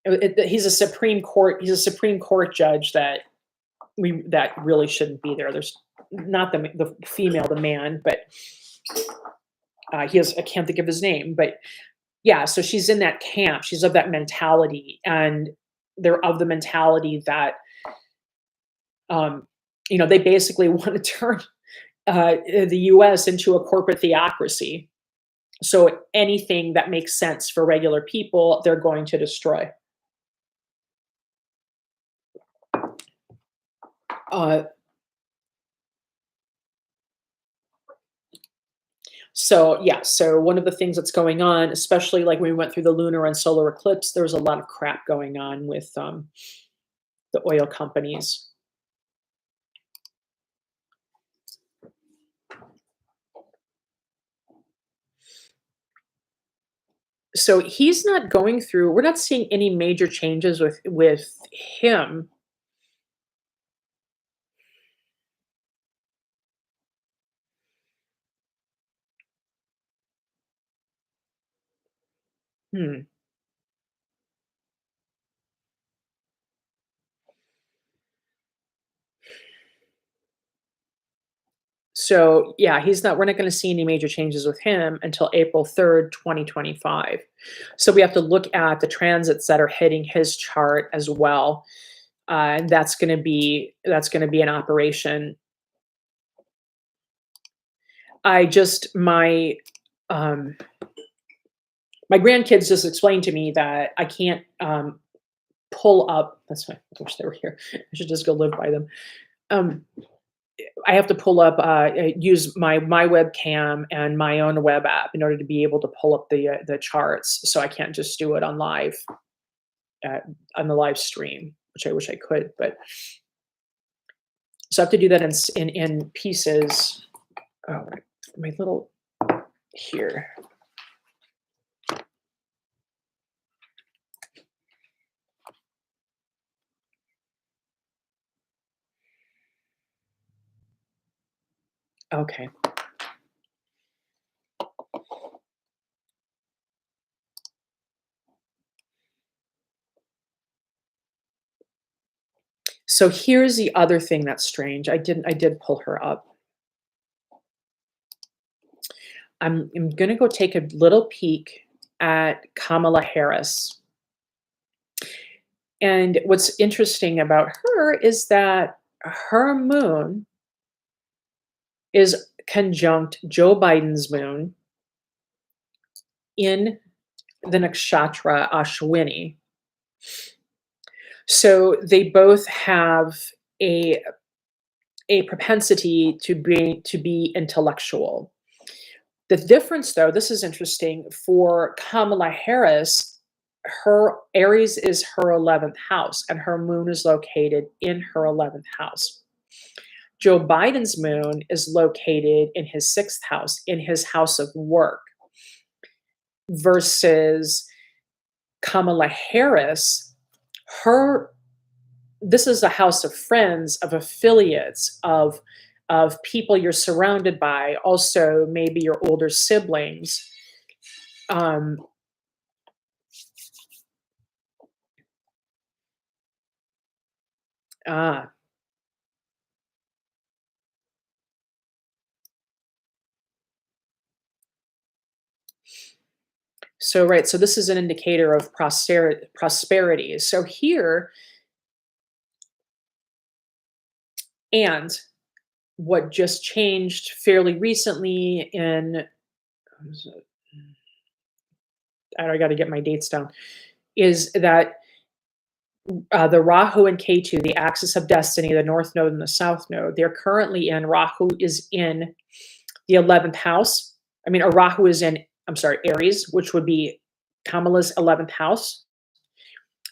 S1: he's a Supreme Court judge that really shouldn't be there. There's not the female, the man, but I can't think of his name, but yeah, so she's in that camp. She's of that mentality, and they're of the mentality that, they basically want to turn the US into a corporate theocracy. So anything that makes sense for regular people, they're going to destroy. So yeah, so one of the things that's going on, especially like when we went through the lunar and solar eclipse, there was a lot of crap going on with the oil companies. So he's not going through, we're not seeing any major changes with him. Hmm. So yeah, we're not going to see any major changes with him until April 3rd, 2025. So we have to look at the transits that are hitting his chart as well. And that's going to be an operation. My grandkids just explained to me that I can't pull up. That's why I wish they were here. I should just go live by them. I have to pull up, use my webcam and my own web app in order to be able to pull up the charts. So I can't just do it on the live stream, which I wish I could. But so I have to do that in pieces. Oh, my little here. Okay. So here's the other thing that's strange. I did pull her up. I'm gonna go take a little peek at Kamala Harris. And what's interesting about her is that her moon is conjunct Joe Biden's moon in the nakshatra Ashwini. So they both have a propensity to be intellectual. The difference, though, this is interesting for Kamala Harris. Her Aries is her 11th house, and her moon is located in her 11th house. Joe Biden's moon is located in his 6th house, in his house of work, versus Kamala Harris, her this is a house of friends, of affiliates, of people you're surrounded by, also maybe your older siblings. Um, ah, so right, so this is an indicator of prosperity. So here, and what just changed fairly recently in, what is it? I got to get my dates down, is that the Rahu and Ketu, the axis of destiny, the North Node and the South Node, they're currently in, Rahu is in the 11th house. I mean, or Rahu is in, I'm sorry, Aries, which would be Kamala's 11th house.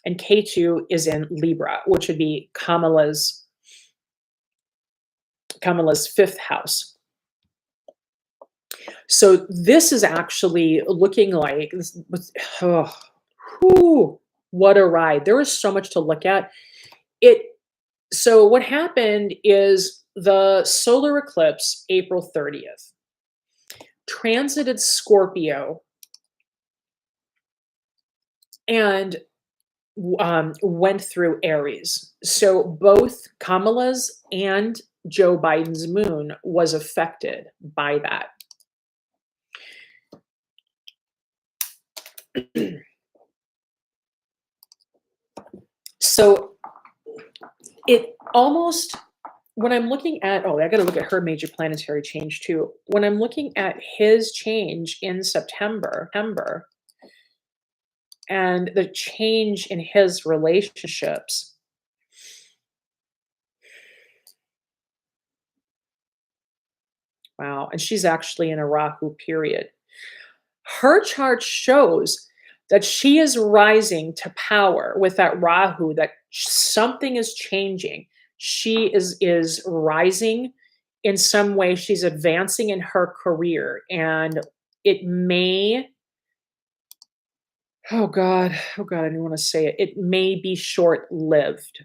S1: And Ketu is in Libra, which would be Kamala's 5th house. So this is actually looking like this, oh, whew, what a ride. There is so much to look at. So what happened is the solar eclipse, April 30th, transited Scorpio and went through Aries. So both Kamala's and Joe Biden's moon was affected by that. So it almost, when I'm looking at, I got to look at her major planetary change too. When I'm looking at his change in September, and the change in his relationships, wow, and she's actually in a Rahu period. Her chart shows that she is rising to power with that Rahu, that something is changing. She is rising in some way. She's advancing in her career, and it may, oh God, I didn't want to say it. It may be short-lived.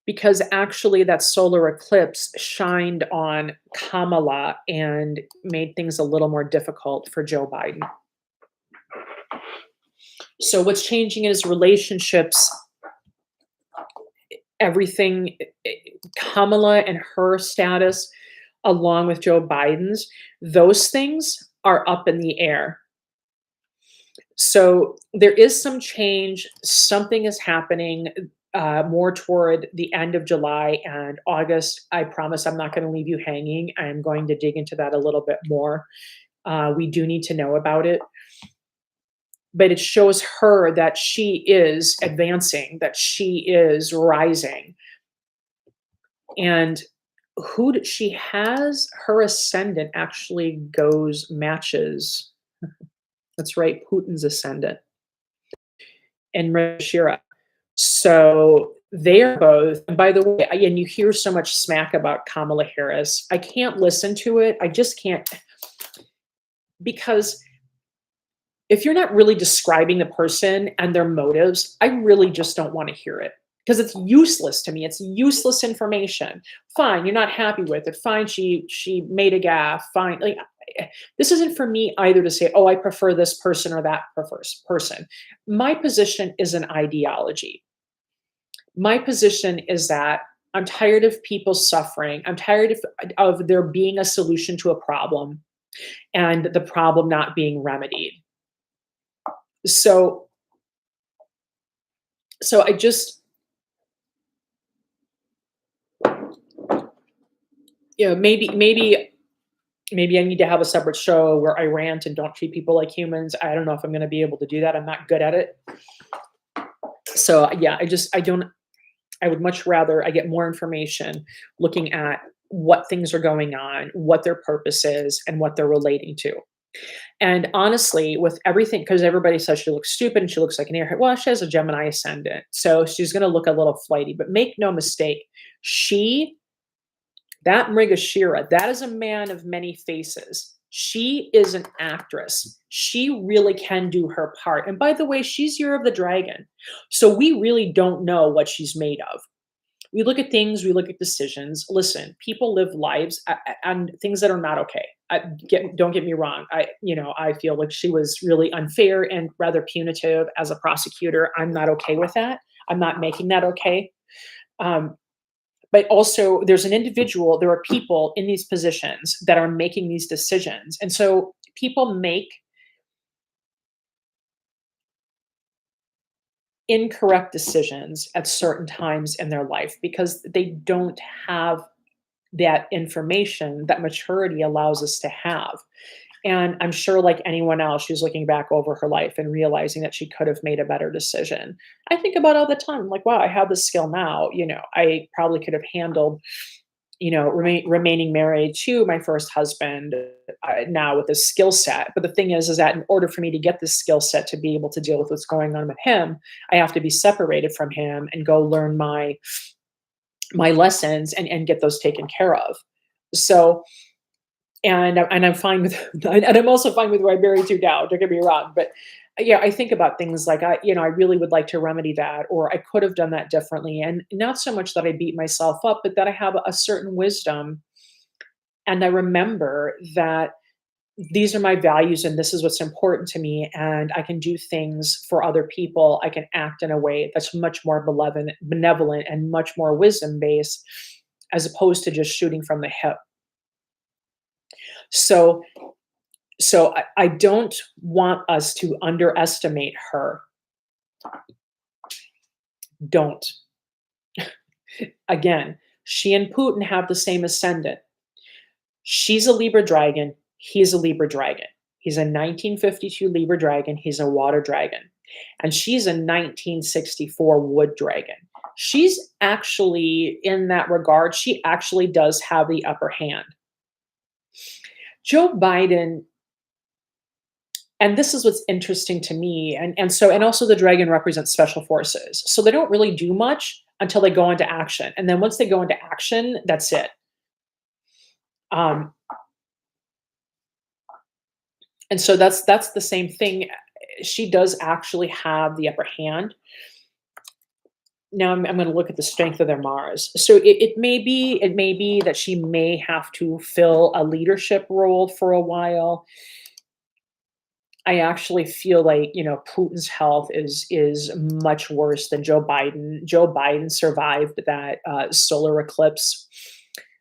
S1: Because actually that solar eclipse shined on Kamala and made things a little more difficult for Joe Biden. So what's changing in his relationships, everything, Kamala and her status, along with Joe Biden's, those things are up in the air. So there is some change. Something is happening more toward the end of July and August. I promise I'm not going to leave you hanging. I'm going to dig into that a little bit more. We do need to know about it. But it shows her that she is advancing, that she is rising. And she has, her ascendant actually matches. That's right, Putin's ascendant and Rashira. So they are both, and by the way, and you hear so much smack about Kamala Harris. I can't listen to it. I just can't, because if you're not really describing the person and their motives, I really just don't want to hear it, because it's useless to me. It's useless information. Fine, you're not happy with it. Fine, she made a gaffe. Fine, like, this isn't for me either to say, oh, I prefer this person or that person. My position is an ideology. My position is that I'm tired of people suffering. I'm tired of there being a solution to a problem and the problem not being remedied. So I just, maybe I need to have a separate show where I rant and don't treat people like humans. I don't know if I'm going to be able to do that. I'm not good at it. So yeah, I would much rather I get more information looking at what things are going on, what their purpose is, and what they're relating to. And honestly, with everything, because everybody says she looks stupid and she looks like an airhead. Well, she has a Gemini ascendant, so she's going to look a little flighty. But make no mistake, she that Mrigashira, that is a man of many faces. She is an actress. She really can do her part. And by the way, she's Year of the Dragon. So we really don't know what she's made of. We look at things, we look at decisions. Listen, people live lives and things that are not okay. Don't get me wrong. I feel like she was really unfair and rather punitive as a prosecutor. I'm not okay with that. I'm not making that okay. Um, but also, there are people in these positions that are making these decisions. And so people make incorrect decisions at certain times in their life because they don't have that information that maturity allows us to have. And I'm sure, like anyone else, she's looking back over her life and realizing that she could have made a better decision. I think about all the time, like, wow, I have this skill now. I probably could have handled, remaining married to my first husband now with this skill set. But the thing is that in order for me to get this skill set to be able to deal with what's going on with him, I have to be separated from him and go learn my lessons and get those taken care of. So, and I'm fine with and I'm also fine with who I married to now, don't get me wrong, but, yeah, I think about things like I really would like to remedy that, or I could have done that differently, and not so much that I beat myself up, but that I have a certain wisdom, and I remember that these are my values and this is what's important to me, and I can do things for other people. I can act in a way that's much more benevolent and much more wisdom-based as opposed to just shooting from the hip. So I don't want us to underestimate her. Don't. Again, she and Putin have the same ascendant. She's a Libra dragon. He's a Libra dragon. He's a 1952 Libra dragon. He's a water dragon. And she's a 1964 wood dragon. She's actually, in that regard, she actually does have the upper hand. Joe Biden, and this is what's interesting to me, and also the dragon represents special forces. So they don't really do much until they go into action. And then once they go into action, that's it. Um, and so that's the same thing. She does actually have the upper hand. Now I'm going to look at the strength of their Mars. So it may be that she may have to fill a leadership role for a while. I actually feel like, Putin's health is much worse than Joe Biden. Joe Biden survived that solar eclipse.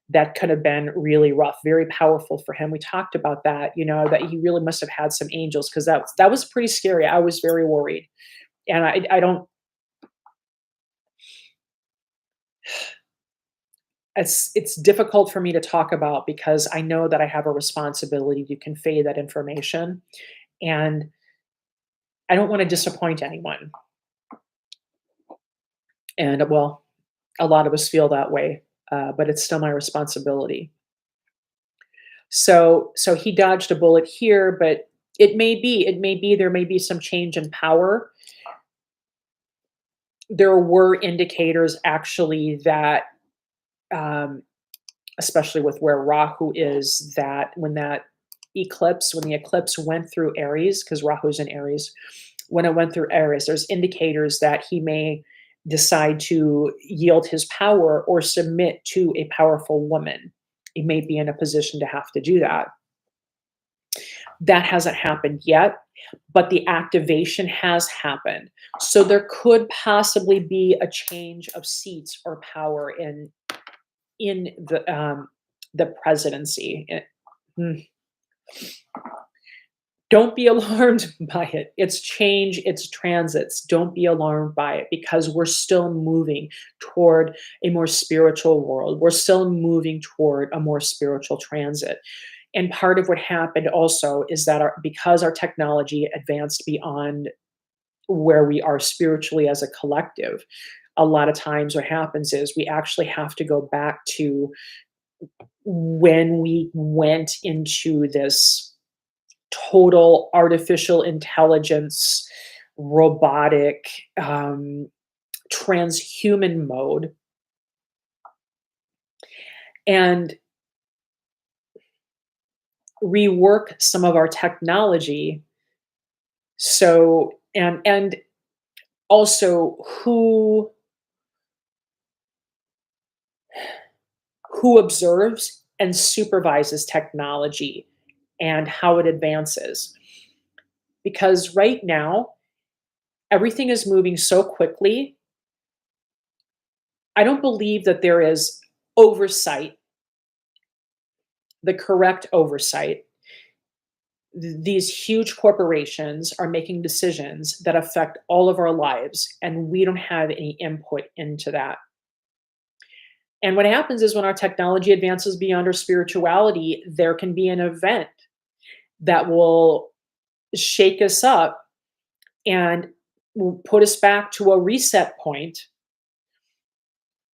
S1: That could have been really rough, very powerful for him. We talked about that, that he really must have had some angels because that was pretty scary. I was very worried, and I don't. It's difficult for me to talk about because I know that I have a responsibility to convey that information, and I don't want to disappoint anyone. And well, a lot of us feel that way, but it's still my responsibility. So he dodged a bullet here, but there may be some change in power. There were indicators actually that, um, especially with where Rahu is, that when the eclipse went through Aries, because Rahu's in Aries, when it went through Aries, there's indicators that he may decide to yield his power or submit to a powerful woman. He may be in a position to have to do that. That hasn't happened yet, but the activation has happened. So there could possibly be a change of seats or power in the presidency. Mm. Don't be alarmed by it. It's change, it's transits. Don't be alarmed by it because we're still moving toward a more spiritual world. We're still moving toward a more spiritual transit. And part of what happened also is that because our technology advanced beyond where we are spiritually as a collective, a lot of times what happens is we actually have to go back to when we went into this total artificial intelligence, robotic, transhuman mode, and rework some of our technology. So, and also who observes and supervises technology and how it advances. Because right now, everything is moving so quickly. I don't believe that there is oversight, the correct oversight. These huge corporations are making decisions that affect all of our lives, and we don't have any input into that. And what happens is when our technology advances beyond our spirituality, there can be an event that will shake us up and will put us back to a reset point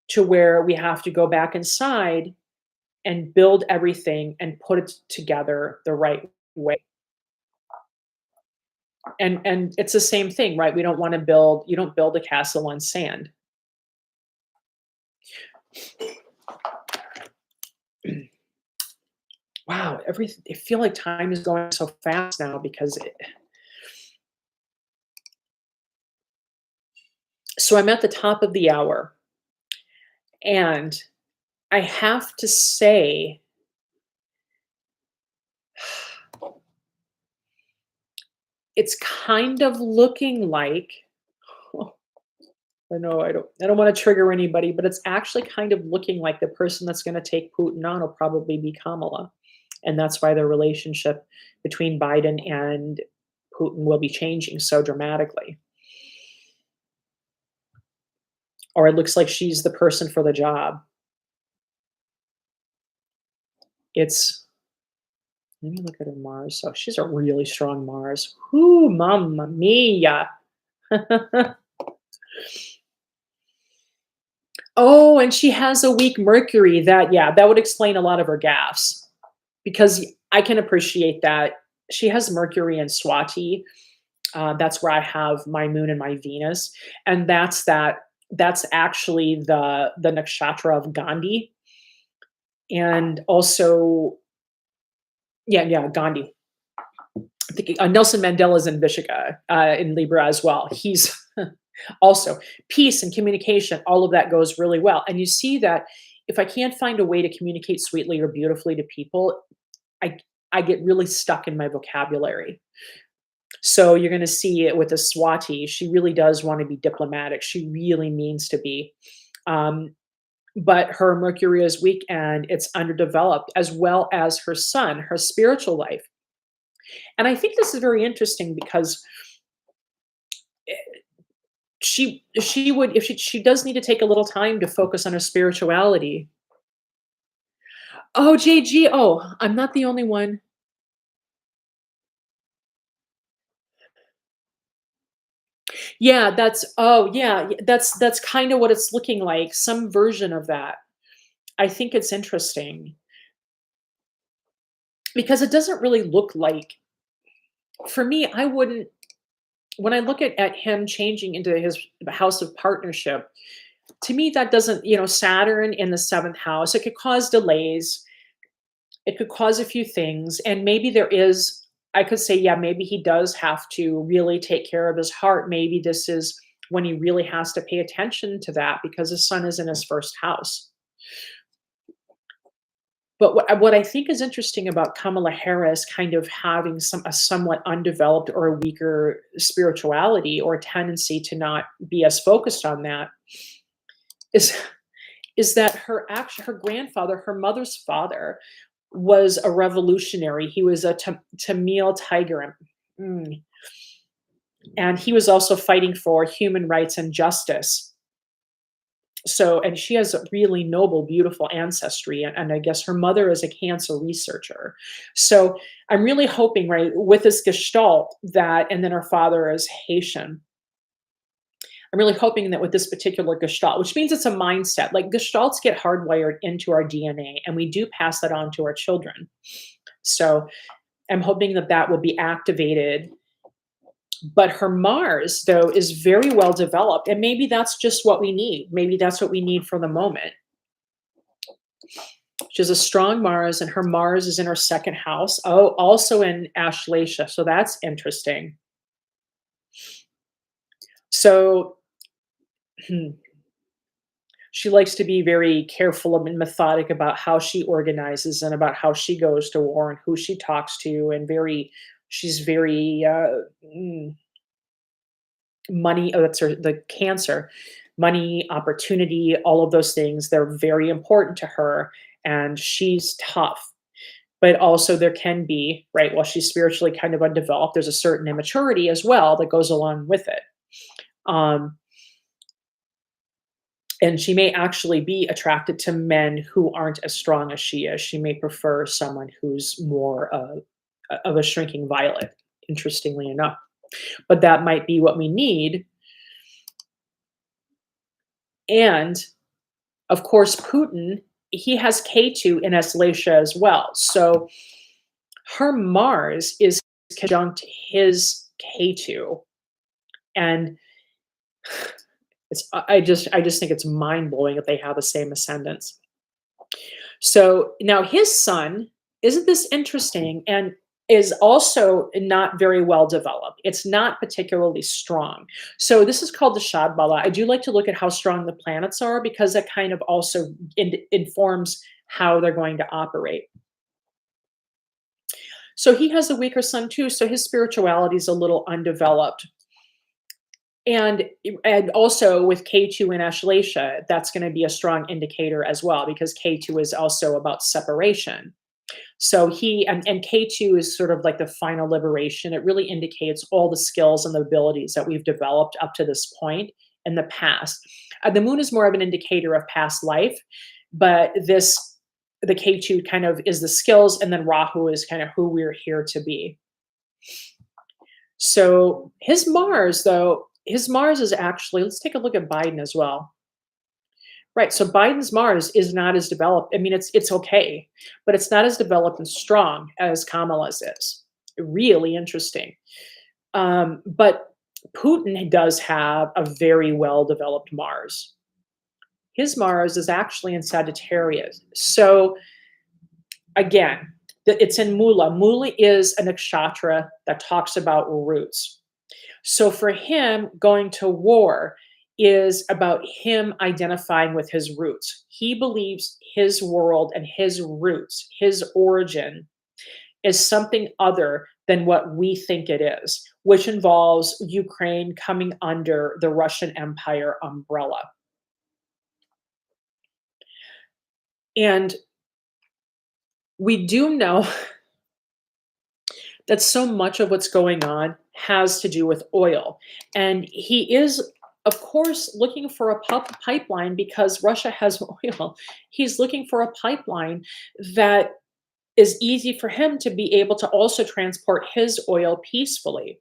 S1: to where we have to go back inside and build everything and put it together the right way. And it's the same thing, right? We don't want to build you don't build a castle on sand. Wow, I feel like time is going so fast now because so I'm at the top of the hour, and I have to say it's kind of looking like I know I don't want to trigger anybody, but it's actually kind of looking like the person that's going to take Putin on will probably be Kamala. And that's why the relationship between Biden and Putin will be changing so dramatically. Or it looks like she's the person for the job. It's Let me look at her Mars. So she's a really strong Mars. Whoo, mamma mia. Oh, and she has a weak Mercury. That would explain a lot of her gaffes because I can appreciate that. She has Mercury and Swati. That's where I have my moon and my Venus, and that's actually the nakshatra of Gandhi, and also yeah, Gandhi. I think Nelson Mandela's in Vishaka in Libra as well. He's also peace and communication. All of that goes really well, and you see that if I can't find a way to communicate sweetly or beautifully to people, I I get really stuck in my vocabulary. So you're going to see it with the Swati. She really does want to be diplomatic. She really means to be. Um, but her Mercury is weak and it's underdeveloped, as well as her sun, her spiritual life. And I think this is very interesting because she would if she does need to take a little time to focus on her spirituality. Oh, JG. Oh, I'm not the only one. Yeah, that's kind of what it's looking like, some version of that. I think it's interesting because it doesn't really look like for me, I wouldn't when I look at him changing into his house of partnership, to me that doesn't, Saturn in the 7th house, it could cause delays, it could cause a few things, and maybe there is I could say, yeah, maybe he does have to really take care of his heart. Maybe this is when he really has to pay attention to that because his sun is in his first house. But what I think is interesting about Kamala Harris kind of having a somewhat undeveloped or a weaker spirituality or a tendency to not be as focused on that is is that her grandfather, her mother's father, was a revolutionary. He was a Tamil Tiger, mm, and he was also fighting for human rights and justice. So, and she has a really noble, beautiful ancestry, and I guess her mother is a cancer researcher. So, I'm really hoping, right, with this Gestalt that, and then her father is Haitian. I'm really hoping that with this particular Gestalt, which means it's a mindset, like Gestalts get hardwired into our DNA, and we do pass that on to our children. So, I'm hoping that that will be activated. But her Mars, though, is very well developed, and maybe that's just what we need. Maybe that's what we need for the moment. She has a strong Mars, and her Mars is in her second house. Oh, also in Ashleisha, so that's interesting. So she likes to be very careful and methodic about how she organizes and about how she goes to war and who she talks to, and she's very money. Oh, that's her, the Cancer, money, opportunity, all of those things. They're very important to her, and she's tough. But also, there can be, right, while she's spiritually kind of undeveloped, there's a certain immaturity as well that goes along with it. Um, and she may actually be attracted to men who aren't as strong as she is. She may prefer someone who's more of a shrinking violet, interestingly enough. But that might be what we need. And of course, Putin, he has K2 in Asleisha as well. So her Mars is conjunct his K2. And I just think it's mind-blowing that they have the same ascendants. So now his sun, isn't this interesting? And is also not very well developed. It's not particularly strong. So this is called the Shadbala. I do like to look at how strong the planets are because that kind of also informs how they're going to operate. So he has a weaker sun too, so his spirituality is a little undeveloped. And also with K2 in Ashleisha, that's going to be a strong indicator as well because K2 is also about separation. So he and K2 is sort of like the final liberation. It really indicates all the skills and the abilities that we've developed up to this point in the past. The moon is more of an indicator of past life, but the K2 kind of is the skills, and then Rahu is kind of who we're here to be. So his Mars, though, his Mars is actually, let's take a look at Biden as well. Right, so Biden's Mars is not as developed. I mean, it's okay, but it's not as developed and strong as Kamala's is. Really interesting. But Putin does have a very well-developed Mars. His Mars is actually in Sagittarius. So again, it's in Mula. Mula is a nakshatra that talks about roots. So for him, going to war is about him identifying with his roots. He believes his world and his roots, his origin, is something other than what we think it is, which involves Ukraine coming under the Russian Empire umbrella. And we do know that so much of what's going on has to do with oil. And he is, of course, looking for a pipeline because Russia has oil. He's looking for a pipeline that is easy for him to be able to also transport his oil peacefully.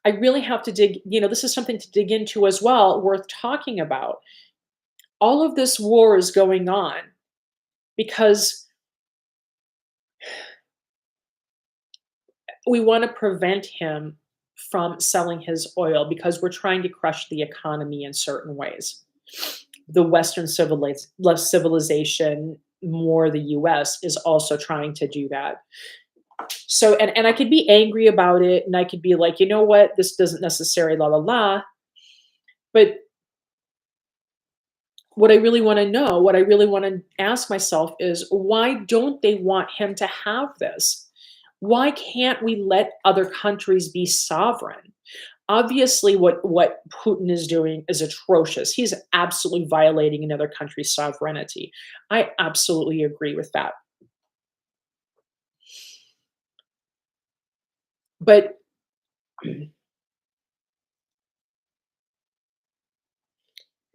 S1: I really have to dig, this is something to dig into as well, worth talking about. All of this war is going on because we want to prevent him from selling his oil because we're trying to crush the economy in certain ways. The Western civilization, more the US, is also trying to do that. So, and I could be angry about it, and I could be like, you know what, this doesn't necessarily la la la. But what I really want to know, what I really want to ask myself is, why don't they want him to have this? Why can't we let other countries be sovereign? Obviously, what Putin is doing is atrocious. He's absolutely violating another country's sovereignty. I absolutely agree with that. But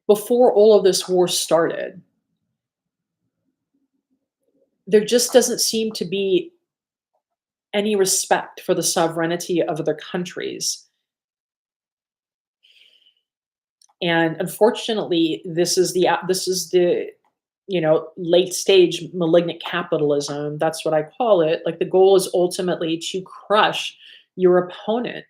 S1: before all of this war started, there just doesn't seem to be any respect for the sovereignty of other countries. And unfortunately, this is the late stage malignant capitalism. That's what I call it. Like the goal is ultimately to crush your opponent.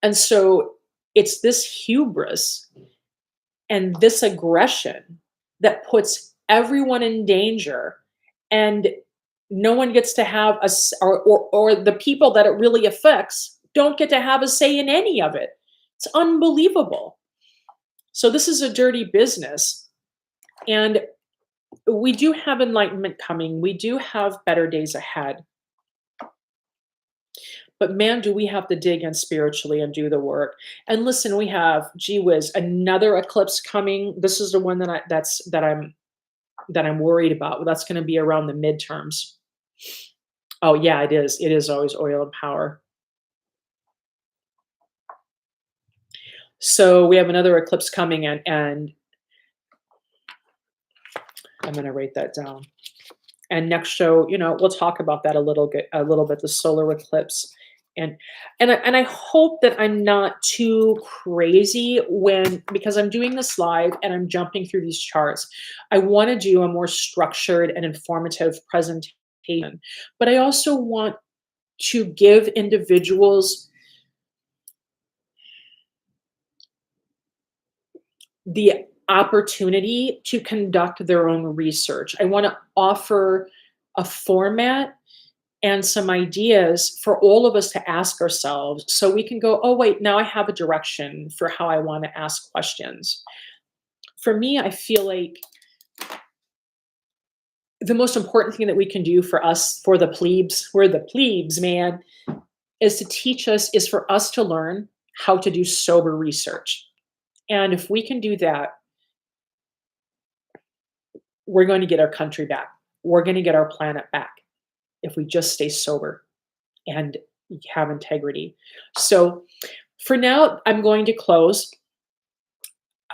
S1: And so it's this hubris and this aggression that puts everyone in danger, and no one gets to have or the people that it really affects don't get to have a say in any of it. It's unbelievable. So this is a dirty business, and we do have enlightenment coming. We do have better days ahead. But man, do we have to dig in spiritually and do the work. And listen, we have, gee whiz, another eclipse coming. This is the one that I'm worried about. That's going to be around the midterms. Oh yeah, it is. It is always oil and power. So we have another eclipse coming, and I'm going to write that down. And next show, we'll talk about that a little bit, the solar eclipse. And I hope that I'm not too crazy because I'm doing this live and I'm jumping through these charts. I want to do a more structured and informative presentation, but I also want to give individuals the opportunity to conduct their own research. I want to offer a format and some ideas for all of us to ask ourselves so we can go, oh, wait, now I have a direction for how I want to ask questions. For me, I feel like the most important thing that we can do for us, for the plebes, we're the plebes, man, is for us to learn how to do sober research. And if we can do that, we're going to get our country back. We're going to get our planet back if we just stay sober and have integrity. So for now, I'm going to close.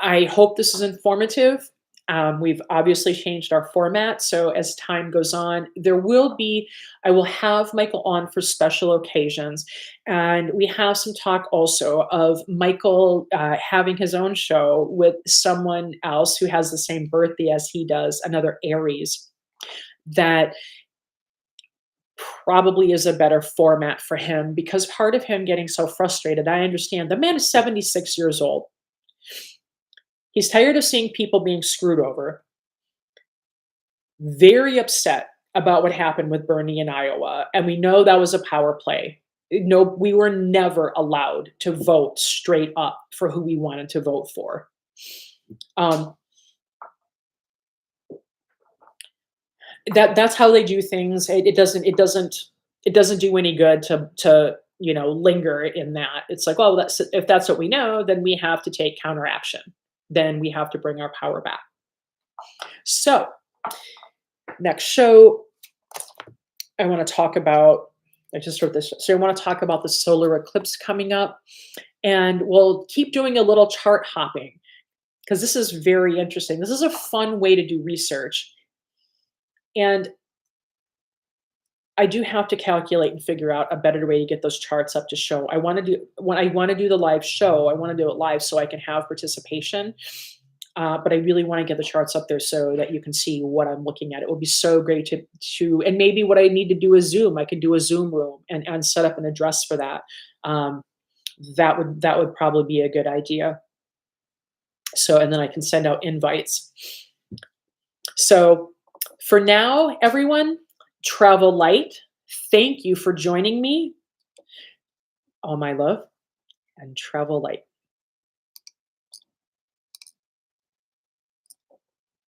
S1: I hope this is informative. We've obviously changed our format. So as time goes on, I will have Michael on for special occasions. And we have some talk also of Michael having his own show with someone else who has the same birthday as he does, another Aries, that probably is a better format for him, because part of him getting so frustrated, I understand. The man is 76 years old. He's tired of seeing people being screwed over, very upset about what happened with Bernie in Iowa. And we know that was a power play. No, we were never allowed to vote straight up for who we wanted to vote for. That's how they do things. It doesn't do any good to linger in that. It's like, well, if that's what we know, then we have to take counteraction. Then we have to bring our power back. So next show, I want to talk about, I just wrote this. So I want to talk about the solar eclipse coming up, and we'll keep doing a little chart hopping because this is very interesting. This is a fun way to do research. And I do have to calculate and figure out a better way to get those charts up to show. When I want to do the live show, I want to do it live so I can have participation. But I really want to get the charts up there so that you can see what I'm looking at. It would be so great to and maybe what I need to do is Zoom. I could do a Zoom room and set up an address for that. That would probably be a good idea. So, and then I can send out invites. So for now, everyone, travel light. Thank you for joining me. All my love, and travel light.